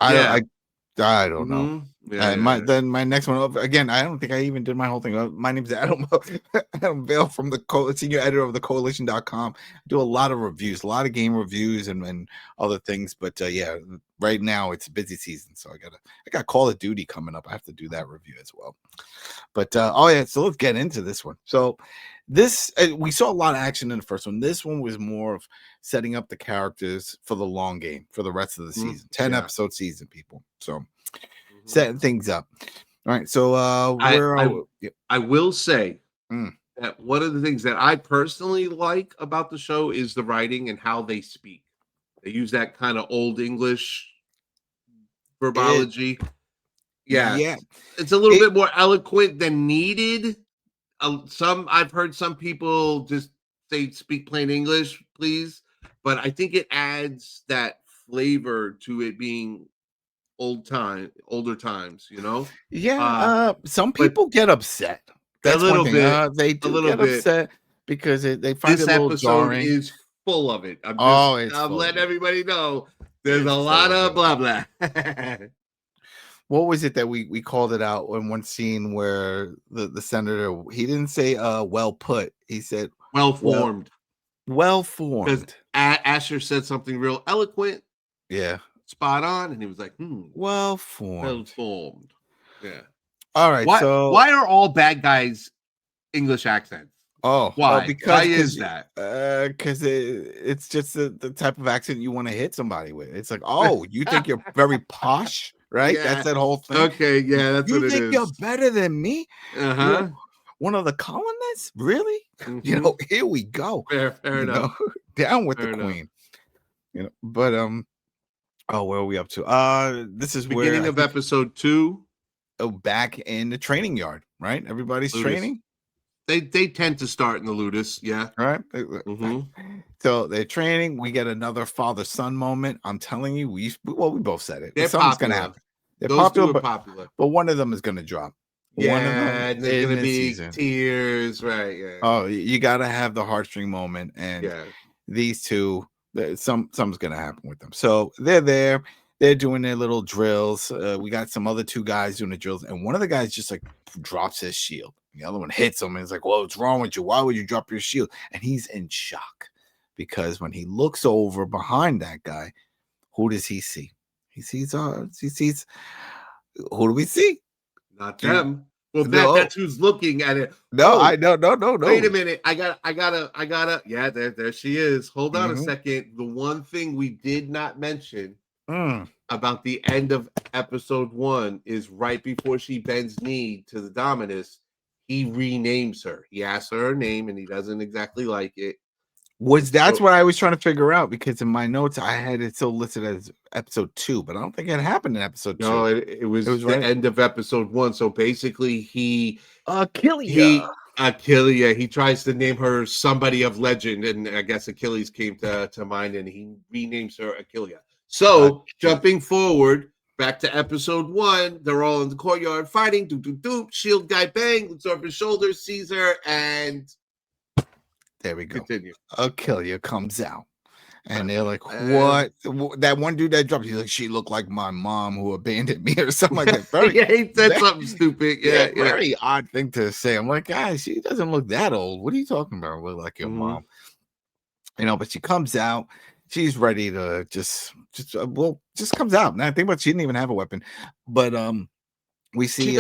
I don't know. Mhm. Yeah, Then my next one again. I don't think I even did my whole thing. My name's Adam. Adam Bale from the senior editor of the coalition.com. I do a lot of reviews, a lot of game reviews and other things. But right now it's busy season, so I got Call of Duty coming up. I have to do that review as well. But so let's get into this one. So this we saw a lot of action in the first one. This one was more of setting up the characters for the long game for the rest of the season. 10 episode season, people. So setting things up. All right. So I will say Mm. that one of the things that I personally like about the show is the writing and how they speak. They use that kind of old English verbology. Yeah. It's a little bit more eloquent than needed. I've heard some people just say speak plain English, please. But I think it adds that flavor to it being older times, some people get upset. That's a little one thing. bit. They do get upset because they find This it a little episode jarring. is full of it. I'm letting everybody know there's a lot of blah blah. What was it that we called it out in one scene where the senator, he didn't say well put, he said well formed. Well formed. Because Asher said something real eloquent. Yeah. Spot on. And he was like, well formed. Well formed. Yeah. All right. Why are all bad guys English accents? Oh, why? Why is that? Because it's just the type of accent you want to hit somebody with. It's like, oh, you think you're very posh, right? Yeah. That's that whole thing. Okay, yeah, that's what it is. You think you're better than me? Uh-huh. One of the colonists? Really? Mm-hmm. Here we go. Fair enough. Down with Fair the enough. queen. But where are we up to? This is beginning of episode 2. Oh, back in the training yard, right? Everybody's training. They tend to start in the Ludus, yeah. Right. Mm-hmm. So they're training. We get another father-son moment. I'm telling you, we both said it. They're Something's popular. gonna happen. They're Those popular, two are popular. but one of them is gonna drop. Yeah, one of them and there's in gonna be season. tears, right? Yeah. Oh, you gotta have the heartstring moment, and these two, something's gonna happen with them. So they're there. They're doing their little drills. We got some other 2 guys doing the drills, and one of the guys just like drops his shield. The other one hits him and is like, "Well, what's wrong with you? Why would you drop your shield?" And he's in shock because when he looks over behind that guy, who does he see? He sees who do we see? Not Dude, them. Well, no, that's who's looking at it. no, I no, no, no, Wait a no. minute. I gotta. Yeah, there she is. Hold on a Mhm. second. The one thing we did not mention Mm. about the end of episode 1 is right before she bends knee to the Dominus, he renames her. He asks her name and he doesn't exactly like it. That's So, what I was trying to figure out because in my notes I had it still listed as episode 2, but I don't think it happened in episode 2. no, it It was was the right. end of episode 1. So basically, Achilia. Achilia, he tries to name her somebody of legend, and I guess Achilles came to mind, and he renames her Achilia. So jumping forward back to episode 1, they're all in the courtyard fighting. Doop doop doop. Shield guy bang, looks over his shoulder, sees her, and There we go. continue. Achilia comes out. And they're like, what? That one dude that dropped, he's like, she looked like my mom who abandoned me or something like that. Very, yeah, he said something stupid. Yeah. Very odd thing to say. I'm like, guys, she doesn't look that old. What are you talking about? Look like your mom. But she comes out. She's ready to just comes out. And I think, but she didn't even have a weapon. But we see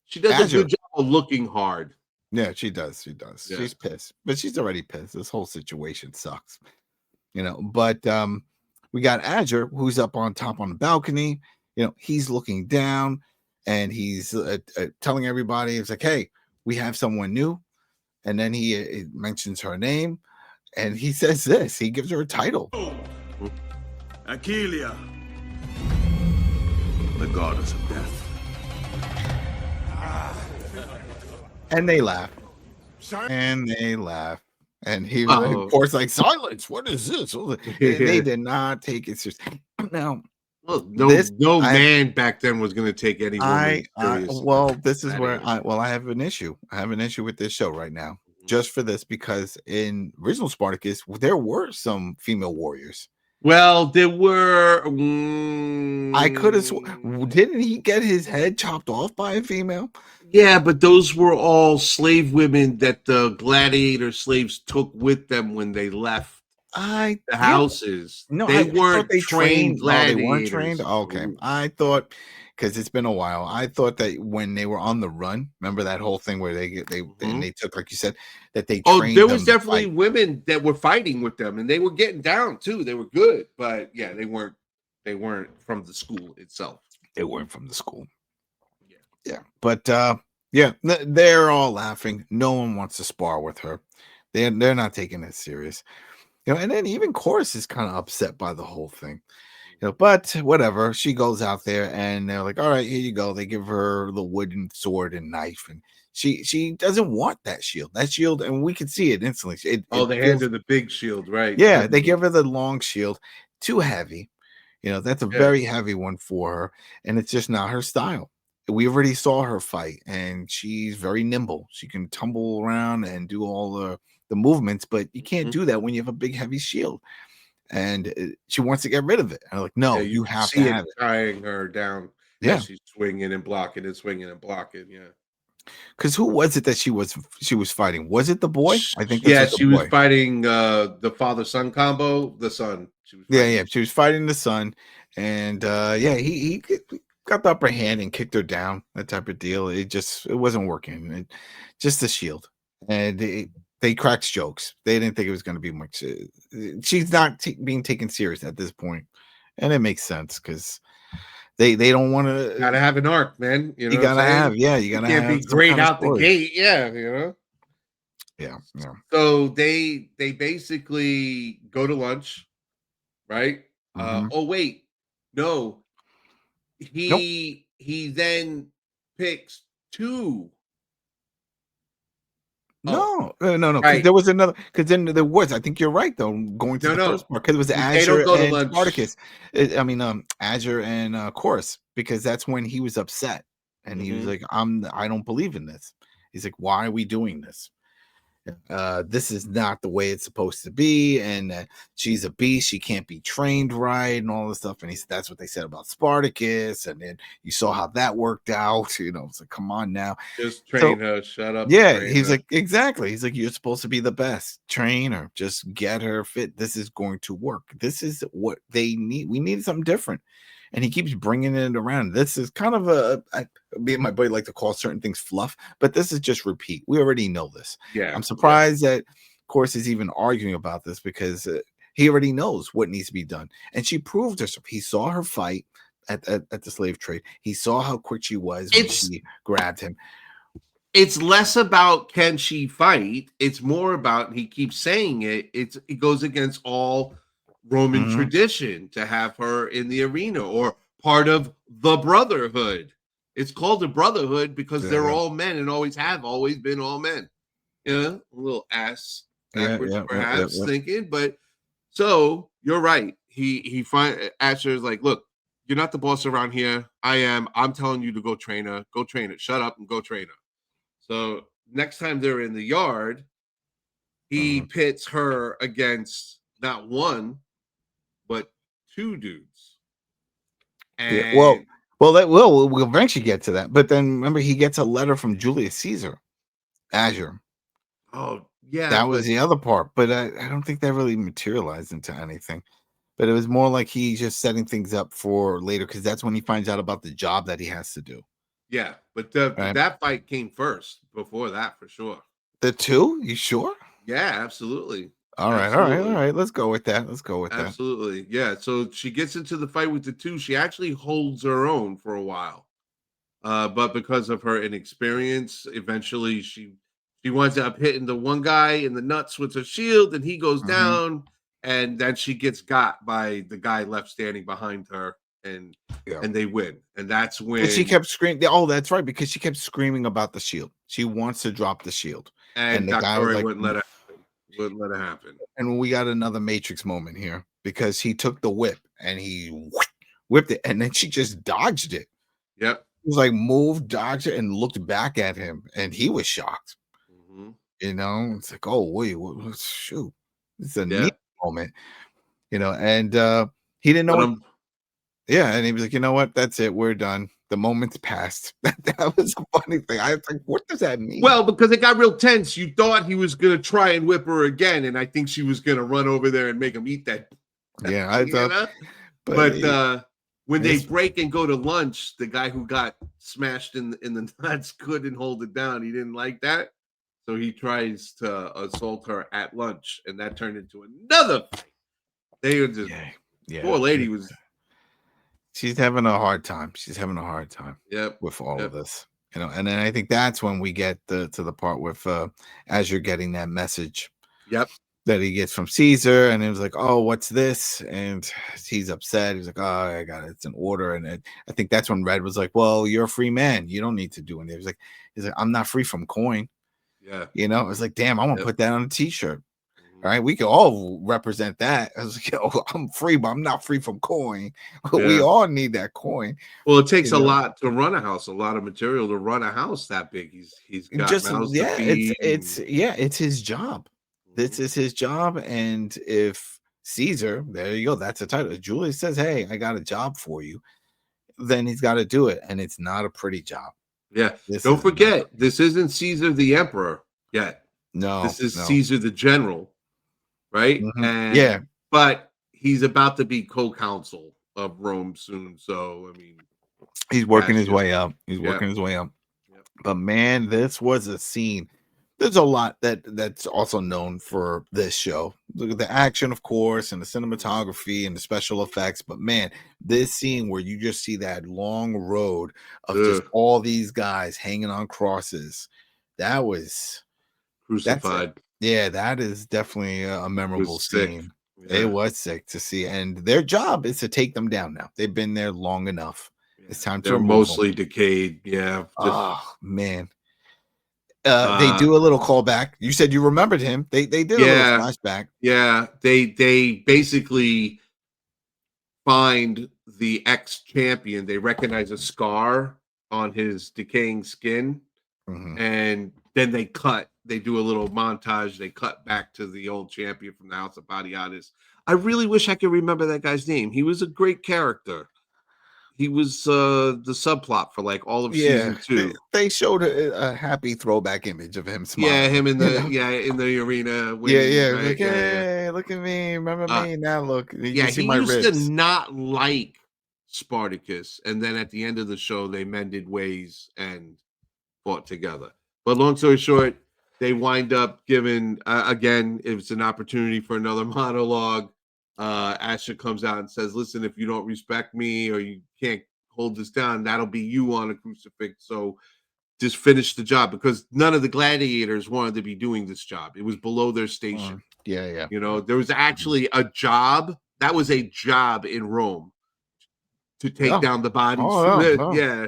she does Azure. a good job of looking hard. Yeah, she does. She does. Yeah. She's pissed, but she's already pissed. This whole situation sucks. But we got Azure, who's up on top on the balcony. He's looking down and he's telling everybody, it's like, hey, we have someone new. And then he mentions her name and he says this. He gives her a title. Achilia, the goddess of death. And they laugh. And he, of course, like, silence. What is this? They did not take it seriously. Now, no man back then was going to take any woman serious. This is where I have an issue. I have an issue with this show right now, just for this, because in original Spartacus, there were some female warriors. Well, there were. I could have. Didn't he get his head chopped off by a female? Yeah, but those were all slave women that the gladiator slaves took with them when they left the houses. No, they weren't trained gladiators. They weren't trained? Okay. I thought, because it's been a while, I thought that when they were on the run, remember that whole thing where they took, like you said, that they trained. There was definitely women that were fighting with them, and they were getting down too. They were good, but yeah, they weren't from the school itself. They weren't from the school. Yeah, but they're all laughing. No one wants to spar with her. They're not taking it serious, and then even Chorus is kind of upset by the whole thing, But whatever, she goes out there, and they're like, "All right, here you go." They give her the wooden sword and knife, and she doesn't want that shield, and we can see it instantly. They hand her the big shield, right? Yeah, they give her the long shield, too heavy. That's a very heavy one for her, and it's just not her style. We already saw her fight, and she's very nimble. She can tumble around and do all the movements, but you can't do that when you have a big, heavy shield. And she wants to get rid of it. And I'm like, no, you have to have it. Tying her down. Yeah, she's swinging and blocking and swinging and blocking. Yeah. Because who was it that she was fighting? Was it the boy? I think. She was fighting the father-son combo. The son. She was fighting the son, and he got the upper hand and kicked her down. That type of deal. It wasn't working. Just the shield, and they cracked jokes. They didn't think it was going to be much. She's not being taken serious at this point, and it makes sense because they don't want to. Gotta have an arc, man. You gotta have. Yeah, you gotta. Can't be great out the gate. Yeah, Yeah. So they basically go to lunch, right? Oh wait, no. He then picks two. No. Right. There was another. Because then there was. I think you're right, though. Going to the first part, because it was Azure and Spartacus. Azure and Chorus, because that's when he was upset, and he was like, I don't believe in this." He's like, "Why are we doing this? This is not the way it's supposed to be, and she's a beast. She can't be trained right, and all this stuff." And he said, "That's what they said about Spartacus." And then you saw how that worked out. It's like, come on now, just train her. Shut up. Yeah, he's like, exactly. He's like, you're supposed to be the best. Train her. Just get her fit. This is going to work. This is what they need. We need something different. and he keeps bringing it around. This is kind of me and my buddy like to call certain things fluff, but this is just repeat. We already know this. Yeah. I'm surprised that, of course, is even arguing about this because he already knows what needs to be done. And she proved herself. He saw her fight at the slave trade. He saw how quick she was when she grabbed him. It's less about can she fight. It's more about, he keeps saying it, it goes against all Roman tradition to have her in the arena or part of the brotherhood. It's called the brotherhood because they're all men and always been all men. A little ass backwards perhaps thinking, but so you're right. He find Asher's like, look, you're not the boss around here. I am. I'm telling you to go train her. Go train it. Shut up and go train her. So next time they're in the yard, he pits her against not one, but two dudes. And we'll eventually get to that. But then remember, he gets a letter from Julius Caesar, Ashur. Oh, yeah. That was the other part. But I don't think that really materialized into anything. But it was more like he's just setting things up for later because that's when he finds out about the job that he has to do. Yeah, but that fight came first before that for sure. The two? You sure? Yeah, absolutely. All right. Let's go with that. Absolutely. Yeah. So she gets into the fight with the two. She actually holds her own for a while. But because of her inexperience, eventually she winds up hitting the one guy in the nuts with her shield, and he goes down, and then she gets got by the guy left standing behind her. And they win, and that's when she kept screaming. Oh, that's right, because she kept screaming about the shield. She wants to drop the shield, and the guy was like, wouldn't let it happen. And we got another Matrix moment here because he took the whip and he whipped it, and then she just dodged it. Yep, it was like moved, dodged it, and looked back at him, and he was shocked. It's like, oh wait, shoot, it's a neat moment, and he didn't know. Yeah, and he was like, you know what? That's it. We're done. The moment's passed. That was a funny thing. I was like, what does that mean? Well, because it got real tense. You thought he was going to try and whip her again, and I think she was going to run over there and make him eat that. Yeah, I thought. But when they break and go to lunch, the guy who got smashed in the nuts couldn't hold it down. He didn't like that. So he tries to assault her at lunch, and that turned into another fight. They were just... Poor lady was... She's having a hard time. With all of this, and then I think that's when we get to the part with Ashur getting that message. Yep. That he gets from Caesar, and it was like, oh, what's this? And he's upset. He's like, oh, I got it. It's an order. And I think that's when Red was like, well, you're a free man. You don't need to do anything. He's like, I'm not free from coin. Yeah. It's like, damn, I'm gonna put that on a t-shirt. All right, we can all represent that. I was like, I'm free, but I'm not free from coin. We all need that coin. Well, it takes a lot to run a house, a lot of material to run a house that big. He's got just mouths to feed. It's his job. This is his job. And if Caesar, there you go, that's a title. If Julius says, hey, I got a job for you, then he's got to do it. And it's not a pretty job. Yeah. Don't forget, this isn't Caesar the emperor yet. No. This is Caesar the general. Right? And, but he's about to be co-consul of Rome soon. So, I mean, he's working his way up. But man, this was a scene. There's a lot that's also known for this show. Look at the action, of course, and the cinematography and the special effects. But man, this scene where you just see that long road of just all these guys hanging on crosses, that was crucified. Yeah, that is definitely a memorable scene. Yeah. It was sick to see, and their job is to take them down now. They've been there long enough. Yeah. It's time to remove mostly them. Decayed. Yeah. Oh man. They do a little callback. You said you remembered him. They did a little flashback. Yeah. They basically find the ex-champion. They recognize a scar on his decaying skin, and then they do a little montage. They cut back to the old champion from the House of Ashur. I really wish I could remember that guy's name. He was a great character. He was the subplot for like all of season 2. They showed a happy throwback image of him smiling. Yeah, him in the arena. Winning, right? Like, hey, look at me. Remember me? Now look. He used to not like Spartacus, and then at the end of the show, they mended ways and fought together. But long story short, they wind up giving again. It was an opportunity for another monologue. Ashur comes out and says, "Listen, if you don't respect me or you can't hold this down, that'll be you on a crucifix. So just finish the job," because none of the gladiators wanted to be doing this job. It was below their station. Yeah. You know, there was actually a job that was a job in Rome to take down the bodies. Yeah.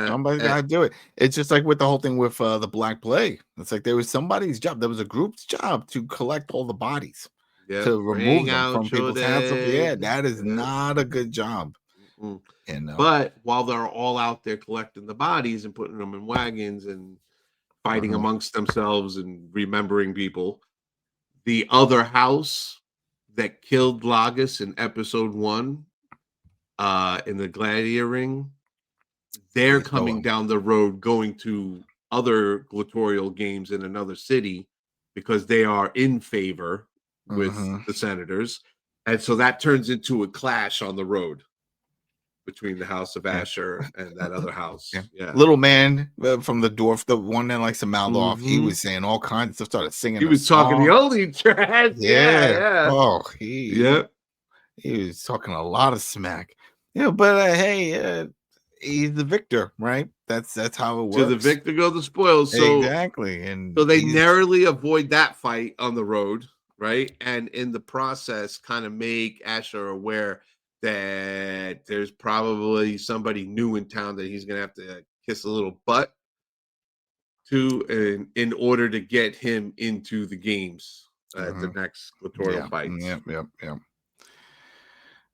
Somebody's got to do it. It's just like with the whole thing with the Black Plague. It's like there was somebody's job. There was a group's job to collect all the bodies, to remove them from people's hands. Yeah, that is not a good job. Mm-mm. You know. But while they're all out there collecting the bodies and putting them in wagons and fighting amongst themselves and remembering people, the other house that killed Lawless in episode 1 in the Gladiator ring, they're coming down the road going to other gladiatorial games in another city because they are in favor with the senators. And so that turns into a clash on the road between the House of Ashur and that other house. Yeah. Little man from the dwarf, the one that likes to mouth off, he was saying all kinds of stuff, started singing. He was talking the only trash. Yeah. Oh, he was talking a lot of smack. But hey, he's the victor, right? That's how it works. To the victor go the spoils. So exactly. And so they narrowly avoid that fight on the road, right? And in the process, kind of make Ashur aware that there's probably somebody new in town that he's gonna have to kiss a little butt to, in order to get him into the games at the next gladiatorial fight. Yeah.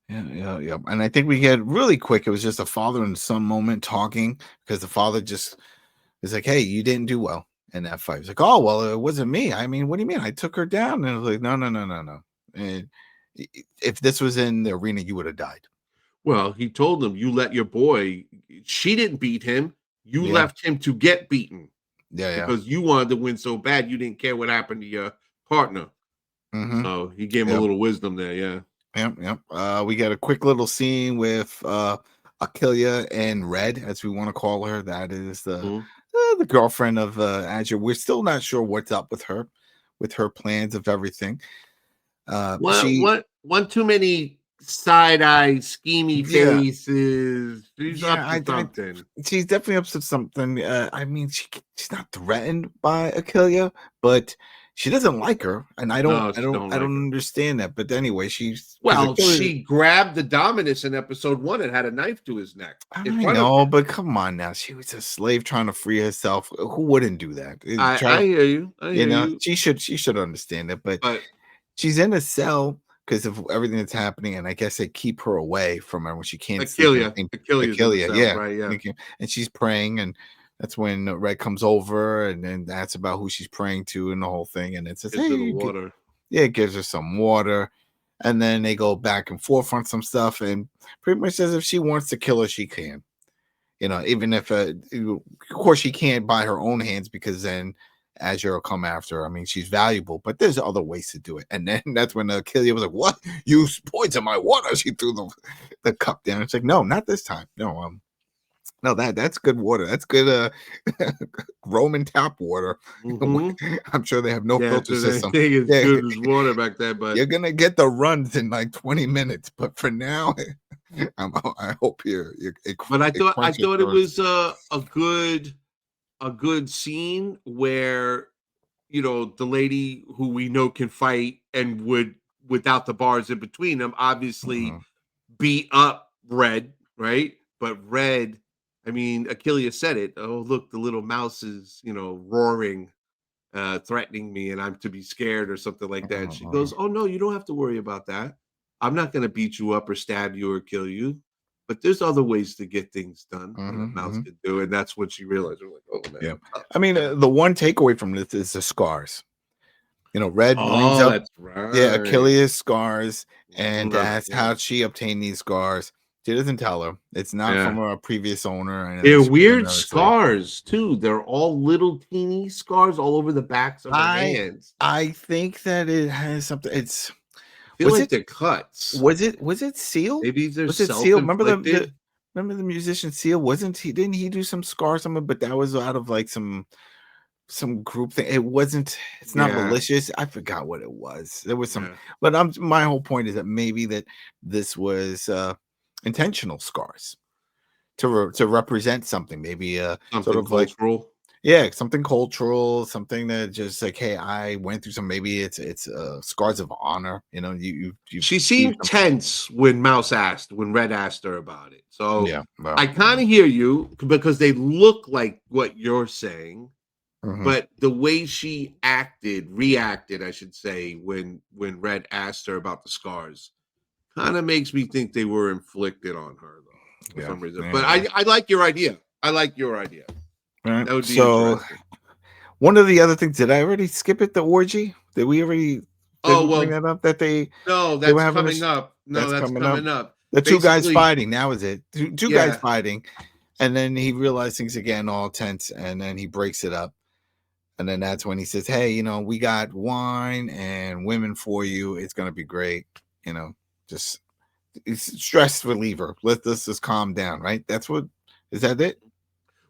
And I think we get really quick. It was just a father and son moment talking, because the father just is like, "Hey, you didn't do well in that fight." He's like, "Oh, well, it wasn't me. I mean, what do you mean? I took her down." And I was like, No. And if this was in the arena, you would have died. Well, he told him, "You let your boy, she didn't beat him. You left him to get beaten. Because you wanted to win so bad, you didn't care what happened to your partner." So he gave him a little wisdom there. Yep. We got a quick little scene with Achilia and Red, as we want to call her. That is the girlfriend of Ashur. We're still not sure what's up with her plans of everything. One too many side-eye schemy faces. She's up to something. She's definitely up to something. I mean, she's not threatened by Achilia, but she doesn't like her, and I don't understand that. But anyway, she grabbed the Dominus in episode 1 and had a knife to his neck. I know, but come on now, she was a slave trying to free herself. Who wouldn't do that? I hear you. You know, she should understand it, but she's in a cell because of everything that's happening, and I guess they keep her away from her when she can't. Achilia, yeah. And she's praying, and that's when Red comes over, and then that's about who she's praying to and the whole thing. And it says, "Hey, water." It gives her some water, and then they go back and forth on some stuff, and pretty much says if she wants to kill her, she can. Even if, of course, she can't by her own hands, because then Ashur will come after her. I mean, she's valuable, but there's other ways to do it. And then that's when Achilia was like, "What? You poisoned my water?" She threw the cup down. It's like, no, not this time. No, that's good water. That's good Roman tap water. I'm sure they have no filter system. It's good as water back then, but you're gonna get the runs in like 20 minutes. But for now, I hope you're. But I thought it was a good scene where the lady who we know can fight and would, without the bars in between them, obviously beat up Red, right? But Red, I mean, Achilia said it. "Oh, look, the little mouse is, roaring, threatening me, and I'm to be scared," or something like that. And she goes, "Oh, no, you don't have to worry about that. I'm not going to beat you up or stab you or kill you. But there's other ways to get things done. Mouse can do." And that's when she realized, "We're like, oh, man." Yeah. I mean, the one takeaway from this is the scars. Red brings up, that's right. Achilles' scars, and asks how she obtained these scars. She doesn't tell her. It's not from a previous owner. And they're weird scars too. They're all little teeny scars all over the backs of her hands. I think that it has something. feel like they're cuts. Was it Seal? Maybe they're Was it Seal? Remember self-inflicted. remember the musician Seal? Didn't he do some Scar something? But that was out of like some group thing. It's not Yeah. malicious. I forgot what it was. There was some, Yeah. but my whole point is that maybe that this was intentional scars to represent something, maybe Something sort of like, cultural. yeah, something cultural, something that just like, hey, I went through some, maybe it's scars of honor, you She seemed tense when Red asked her about it. So yeah, well, I kind of hear you because they look like what you're saying, mhm. but the way she reacted, I should say, when Red asked her about the scars, kind of makes me think they were inflicted on her though, for some reason. But I like your idea. Right. That would be So interesting. one of the other things, did I already skip it? The orgy? Did we already? Oh, Bring well, that up? That they no, were that's having coming up. No, that's coming coming up. up. The two guys Basically, fighting. That was it. Two guys yeah. fighting, and then he realized things again all tense, and then he breaks it up, and then that's when he says, "Hey, we got wine and women for you. It's gonna be great. Just it's stress reliever. Let's just calm down, right? That's what is that it? This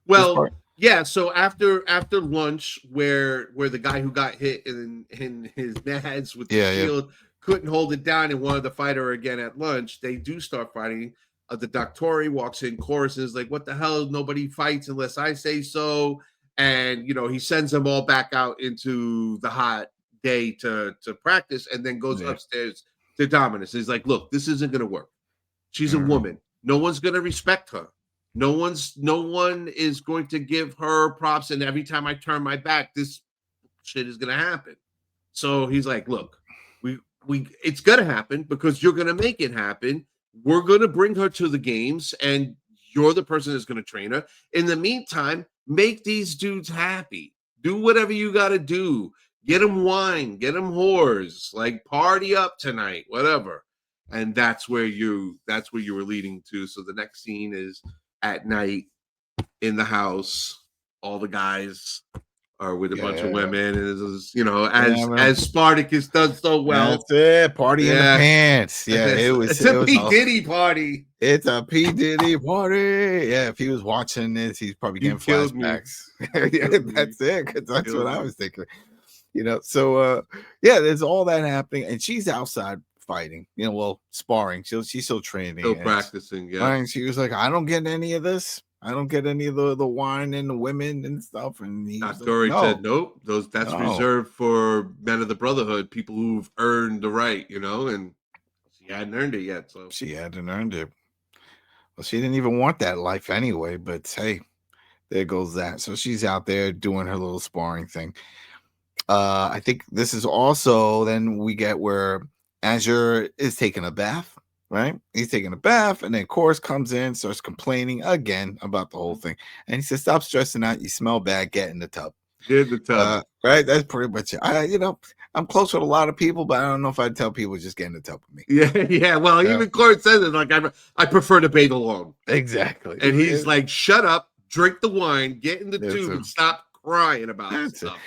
Well, part? yeah. So after lunch, where the guy who got hit in his nads with the Yeah, yeah. shield couldn't hold it down and wanted to fight her again at lunch, they do start fighting. The Doctori walks in, choruses like, "What the hell? Nobody fights unless I say so." And he sends them all back out into the hot day to practice, and then goes Yeah. upstairs to Dominus. He's like, "Look, this isn't going to work. She's a Mhm. woman. No one's going to respect her. No one is going to give her props. And every time I turn my back, this shit is going to happen." So he's like, "Look, it's going to happen because you're going to make it happen. We're going to bring her to the games, and you're the person that's going to train her. In the meantime, make these dudes happy. Do whatever you got to do. Get them wine, get them whores, like party up tonight, whatever." And that's where you were leading to. So the next scene is at night in the house. All the guys are with a bunch of women, and as Spartacus does so well. That's it. Party in the pants. Yeah, it's a P. Diddy party. It's a P. Diddy party. Yeah, if he was watching this, he's probably getting flashbacks. Yeah, that's it. Because that's what I was thinking. So there's all that happening, and she's outside fighting. Sparring. She's still training, still practicing. Yeah, and she was like, "I don't get any of this. I don't get any of the wine and the women and stuff." And he said, "Nope, that's reserved for men of the Brotherhood, people who've earned the right." And she hadn't earned it yet, so she hadn't earned it. Well, she didn't even want that life anyway. But hey, there goes that. So she's out there doing her little sparring thing. I think this is also then we get where Ashur is taking a bath. Right, he's taking a bath, and then Chorus comes in, starts complaining again about the whole thing, and he says, "Stop stressing out. You smell bad. Get in the tub." Get in the tub. Right, that's pretty much it. I'm close with a lot of people, but I don't know if I'd tell people just get in the tub with me. Yeah. Well, even Chorus says it like, I prefer to bathe alone. Exactly, and he's like, "Shut up, drink the wine, get in the tube, and stop crying about stuff."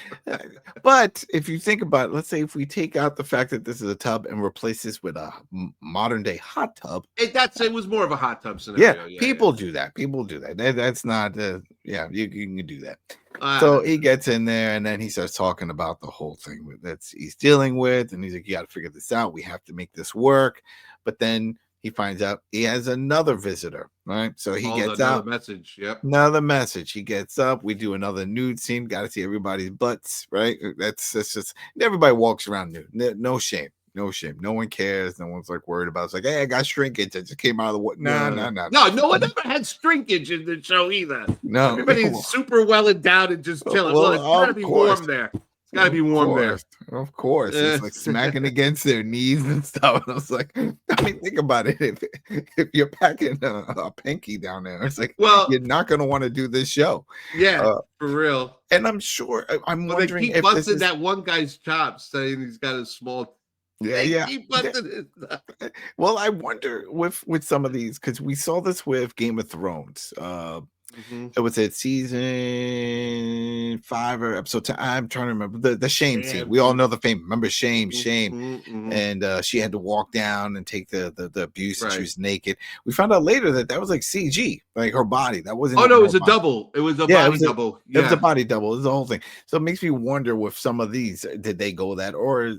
But if you think about it, let's say if we take out the fact that this is a tub and replace this with a modern day hot tub, it was more of a hot tub scenario. Yeah, people do that. That's not you can do that. So he gets in there, and then he starts talking about the whole thing that he's dealing with, and he's like, "You got to figure this out. We have to make this work." But then he finds out he has another visitor, right? So he gets out. Message. Yep. Another message. He gets up. We do another nude scene. Got to see everybody's butts, right? That's just everybody walks around nude. No shame. No shame. No one cares. No one's like worried about it. It's like, hey, I got shrinkage. I just came out of the water. No. No one ever had shrinkage in the show either. No. Everybody's super well endowed and just chilling. Well, it's got to be warm there. It's got to be warm there. Of course. It's like smacking against their knees and stuff. And I was like, think about it. If you're packing a pinky down there, it's like, well, you're not going to want to do this show. Yeah, for real. And I'm sure, I'm wondering they keep busting that one guy's chops, saying he's got a small. Yeah. Well, I wonder with some of these, because we saw this with Game of Thrones. Mhm. It was at season 5 or episode 10. I'm trying to remember the shame scene. We all know the fame. Remember shame, Mhm, mhm. and she had to walk down and take the abuse, and she Right. was naked. We found out later that was like CG, like her body. That wasn't. Oh even no, it her was a body. double. It was a Yeah, body double. it was a Yeah. body double. It was the whole thing. So it makes me wonder with some of these, did they go that, or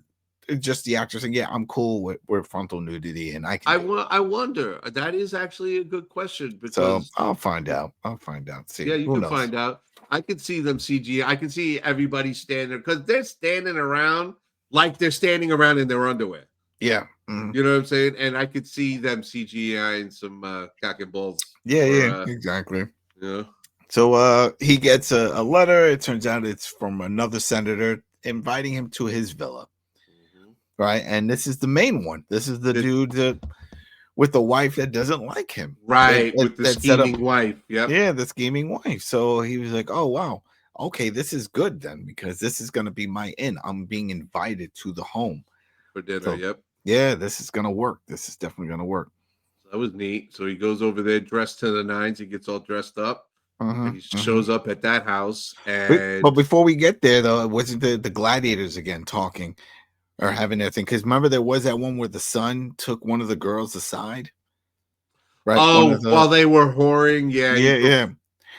just the actors saying, "Yeah, I'm cool with frontal nudity, and I can." I wonder. That is actually a good question So because I'll find out. See, yeah, you who can knows? find out. I could see them CG. I can see everybody standing because they're standing around like they're standing around in their underwear. Yeah. You know what I'm saying? And I could see them CGIing some cock and balls. Yeah, For, exactly. you know. So he gets a letter. It turns out it's from another senator inviting him to his villa. Mhm. Right. And this is the main one. This is the It- dude that with the wife that doesn't like him. Right, with the That set up, scheming wife. Yep. yeah, the scheming wife. So he was like, oh wow. Okay, this is good then, because this is gonna be my in. I'm being invited to the home. For dinner. So Yep. yeah, this is gonna work. This is definitely gonna work. So that was neat. So he goes over there dressed to the nines. He gets all dressed up. And he Mhm. shows up at that house But and before we get there, though, it wasn't the gladiators again talking or having their thing. Because remember, there was that one where the son took one of the girls aside, right? One of while the they were whoring, yeah, yeah.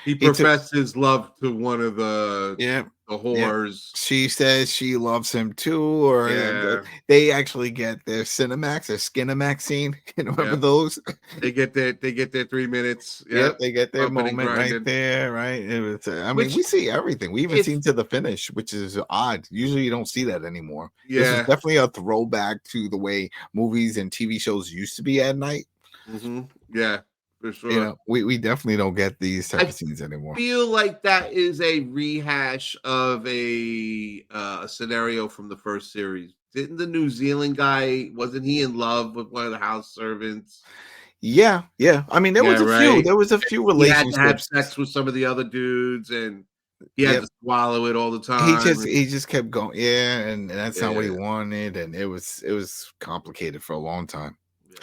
he He took professed his love to one of yeah. the Yeah. whores. She says she loves him too, or Yeah. they actually get their Cinemax, their Skinemax scene. You know, remember Yep. those? They get their 3 minutes. Yep, Yep. they get their Bumping and moment right grinding. there, right? It was, I mean, Which we see everything. We even if seen to the finish, which is odd. Usually, you don't see that anymore. This is yeah. definitely a throwback to the way movies and TV shows used to be at night. Yeah, for You sure. know, we definitely don't get these type I of scenes anymore. feel like that is a rehash of a scenario from the first series. Didn't the New Zealand guy wasn't he in love with one of the house servants? Yeah, yeah. I mean, there Yeah, was a few. right. There was a few He had to have relationships. sex with some of the other dudes, and he had Yep. to swallow it all the time. He just kept going. Yeah, and that's not what he Yeah, wanted, and it was complicated for a long time. yeah.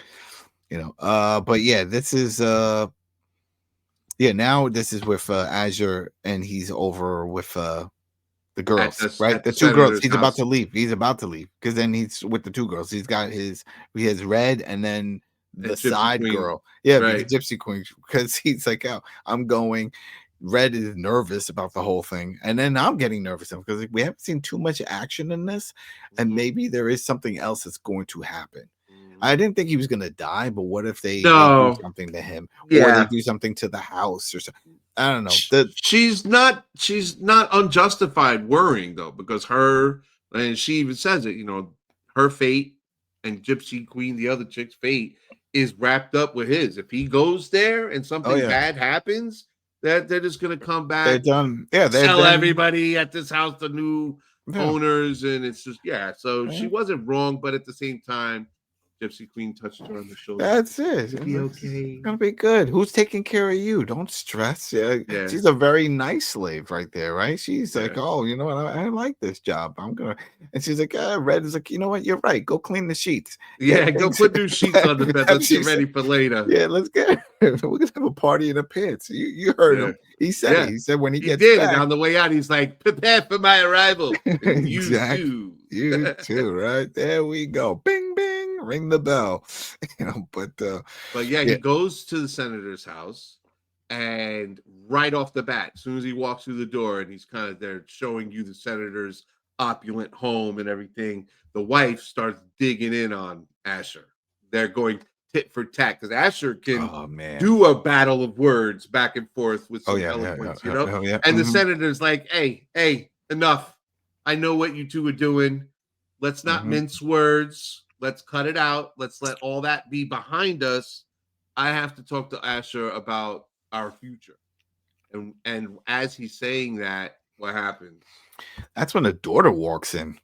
You know, but yeah, this is yeah, now this is with Azure, and he's over with the girls, right? At The the two girls. senator's He's about house. to leave. He's about to leave because then he's with the two girls. He has Red and then And the Gypsy side Queen. girl. Yeah, the Right. Gypsy Queen, because he's like, oh, I'm going. Red is nervous about the whole thing, and then I'm getting nervous because we haven't seen too much action in this, and Mhm, maybe there is something else that's going to happen. mhm. I didn't think he was gonna die, but what if they do No. something to him, or they Yeah. do something to the house or something? I don't know. She's not unjustified worrying though, because her and she even says it, her fate and Gypsy Queen, the other chick's fate, is wrapped up with his. If he goes there and Oh something yeah, bad happens, that they're just gonna come they're back, done. Yeah, they're sell done. everybody at this house, the new Yeah, owners, and it's just yeah. So she right. wasn't wrong, but at the same time, Gypsy Queen touched her on the shoulder. That's it. It'll be It's okay. gonna be good. Who's taking care of you? Don't stress. Yeah, Yeah, she's a very nice slave right there, right? She's like, yeah, oh, you know what? I like this job. I'm gonna. And she's like, Red is like, you know what? You're right. Go clean the sheets. yeah. Get Go things. put new sheets on the bed. Let's She get said, ready for later. yeah, let's get. We're gonna have a party in the pits. You heard Yeah. him. He said it. Yeah, He said when he he gets did. And back. on the way out, he's like, prepare for my arrival. And you Exactly. too. You too, right? There we go. Bing bing. Ring the bell. But But yeah, he yeah. goes to the senator's house, and right off the bat, as soon as he walks through the door, and he's kind of there showing you the senator's opulent home and everything, the wife starts digging in on Asher. They're going tit for tat because Asher can Oh man. do a battle of words back and forth with Oh some yeah, eloquence, oh yeah. And the Mhm, senator's like, hey, enough. I know what you two are doing. Let's not mhm. mince words. Let's cut it out. Let's let all that be behind us. I have to talk to Asher about our future. And as he's saying that, what happens? That's when the daughter walks in.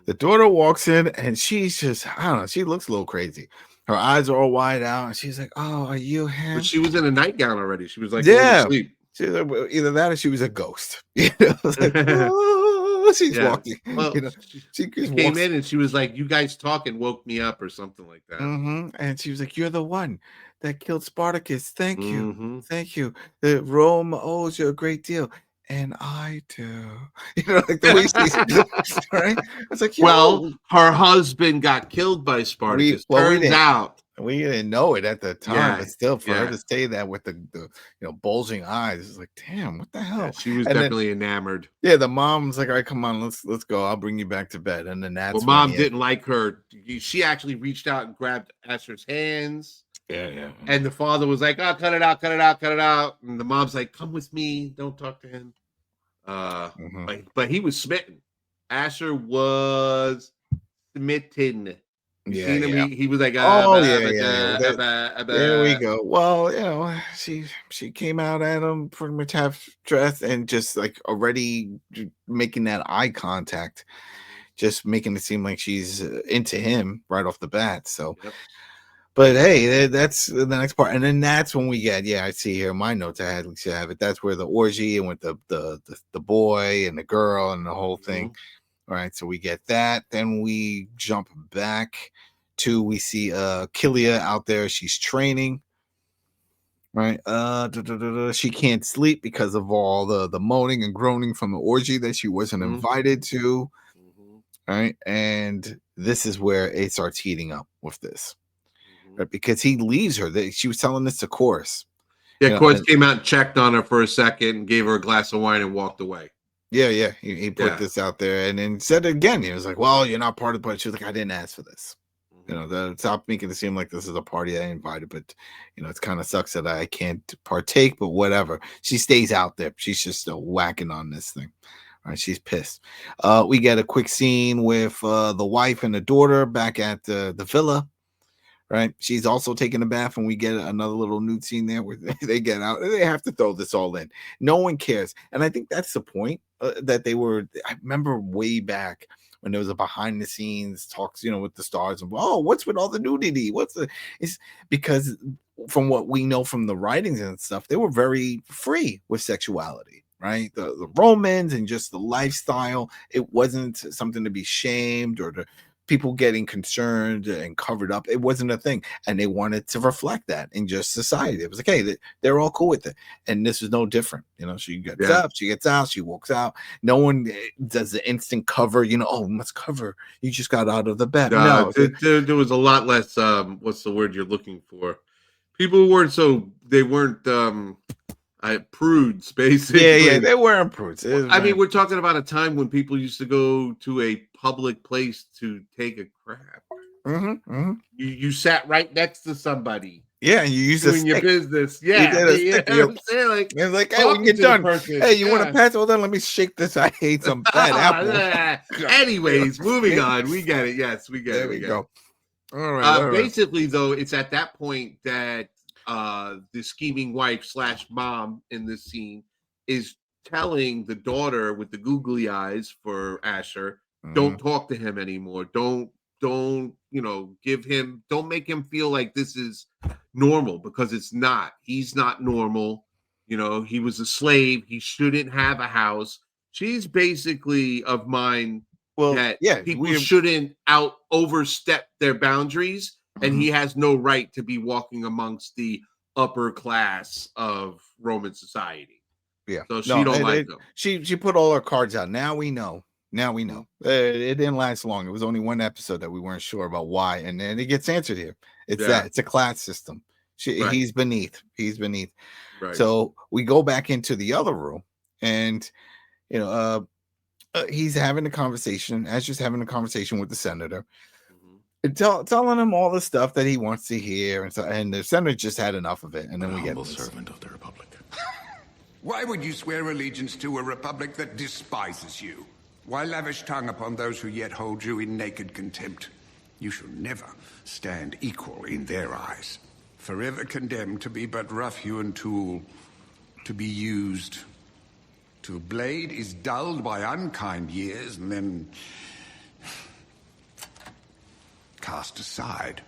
The daughter walks in and she's just, I don't know, she looks a little crazy. Her eyes are all wide out, and she's like, oh, are you But him? she was in a nightgown already. She was like going to Yeah. sleep. She's like, well, either that or she was a ghost. You know, it's like, oh, she's Yeah. walking. Well, You know, she she just came walks. in and she was like, "You guys talking woke me up," or something like that. And she was like, "You're the one. that killed Spartacus. Thank you. Mhm. Thank you. Rome owes you a great deal. And I do. You know, like the way she's right? It's like, Well, yo, her husband got killed by Spartacus. we Turns didn't. out, We didn't know it at the time, yeah, but still, for her yeah, to say that with the bulging eyes, it's like, damn, what the yeah, hell? she was And then, definitely enamored. yeah, the mom's like, all right, come on, let's go. I'll bring you back to bed. And then Well, that's when mom didn't like her. She actually reached out and grabbed Asher's hands. yeah. And the father was like, "Oh, cut it out, cut it out, cut it out." And the mom's like, "Come with me. Don't talk to him." But he was smitten. Asher was smitten. You seen him? Yeah. He was like, Oh yeah. There we go. Well, she came out at him pretty much half dressed and just like already making that eye contact, just making it seem like she's into him right off the bat. So, Yep. but hey, that's the next part, and then that's when we get. Yeah, I see here my notes. I had to have it. That's where the orgy and with the boy and the girl and the whole thing. All right, so we get that. Then we jump back to we see Achilia out there. She's training. Right. She can't sleep because of all the moaning and groaning from the orgy that she wasn't invited to. Right. And this is where it starts heating up with this. Right, because he leaves her. She was telling this to Chorus. Yeah, Chorus came out and checked on her for a second and gave her a glass of wine and walked away. Yeah. He put this out there and then said it again. He was like, well, you're not part of the party. She was like, I didn't ask for this. Stop making it seem like this is a party I invited, but it kind of sucks that I can't partake, but whatever. She stays out there. She's just still whacking on this thing. All right, she's pissed. We get a quick scene with the wife and the daughter back at the villa. Right, she's also taking a bath, and we get another little nude scene there where they get out. They have to throw this all in. No one cares, and I think that's the point that they were. I remember way back when there was a behind the scenes talks, with the stars and what's with all the nudity? It's because from what we know from the writings and stuff, they were very free with sexuality. Right, the Romans and just the lifestyle. It wasn't something to be shamed or to people getting concerned and covered up. It wasn't a thing, and they wanted to reflect that in just society. It was like, hey, they're all cool with it, and this is no different. She gets up, she gets out, she walks out. No one does the instant cover. Oh, must cover. You just got out of the bed. No, there was a lot less. What's the word you're looking for? People weren't prudes, basically. Yeah, they weren't prudes. I mean, we're talking about a time when people used to go to a public place to take a crap. You sat right next to somebody. Yeah, and you use doing your business. Yeah, it's like, hey, when you're done, hey, you want to pass? Well, then let me shake this. I hate some bad apple. Anyways, moving on. We get it. Yes, we get it. There we go. All right. Basically, though, it's at that point that the scheming wife / mom in this scene is telling the daughter with the googly eyes for Asher, don't talk to him anymore. Don't give him, don't make him feel like this is normal, because it's not. He's not normal. He was a slave. He shouldn't have a house. She's basically of mind that people shouldn't overstep their boundaries. And he has no right to be walking amongst the upper class of Roman society. Yeah. So she don't like them. She put all her cards out. Now we know. It didn't last long. It was only one episode that we weren't sure about why. And then it gets answered here. It's that. It's a class system. He's beneath. Right. So we go back into the other room and, he's having a conversation. Asher's having a conversation with the senator. Telling him all the stuff that he wants to hear, and the senator just had enough of it. And then we get this. Servant of the Republic. Why would you swear allegiance to a republic that despises you? Why lavish tongue upon those who yet hold you in naked contempt? You shall never stand equal in their eyes. Forever condemned to be but rough-hewn tool, to be used. Till blade is dulled by unkind years, and then cast aside.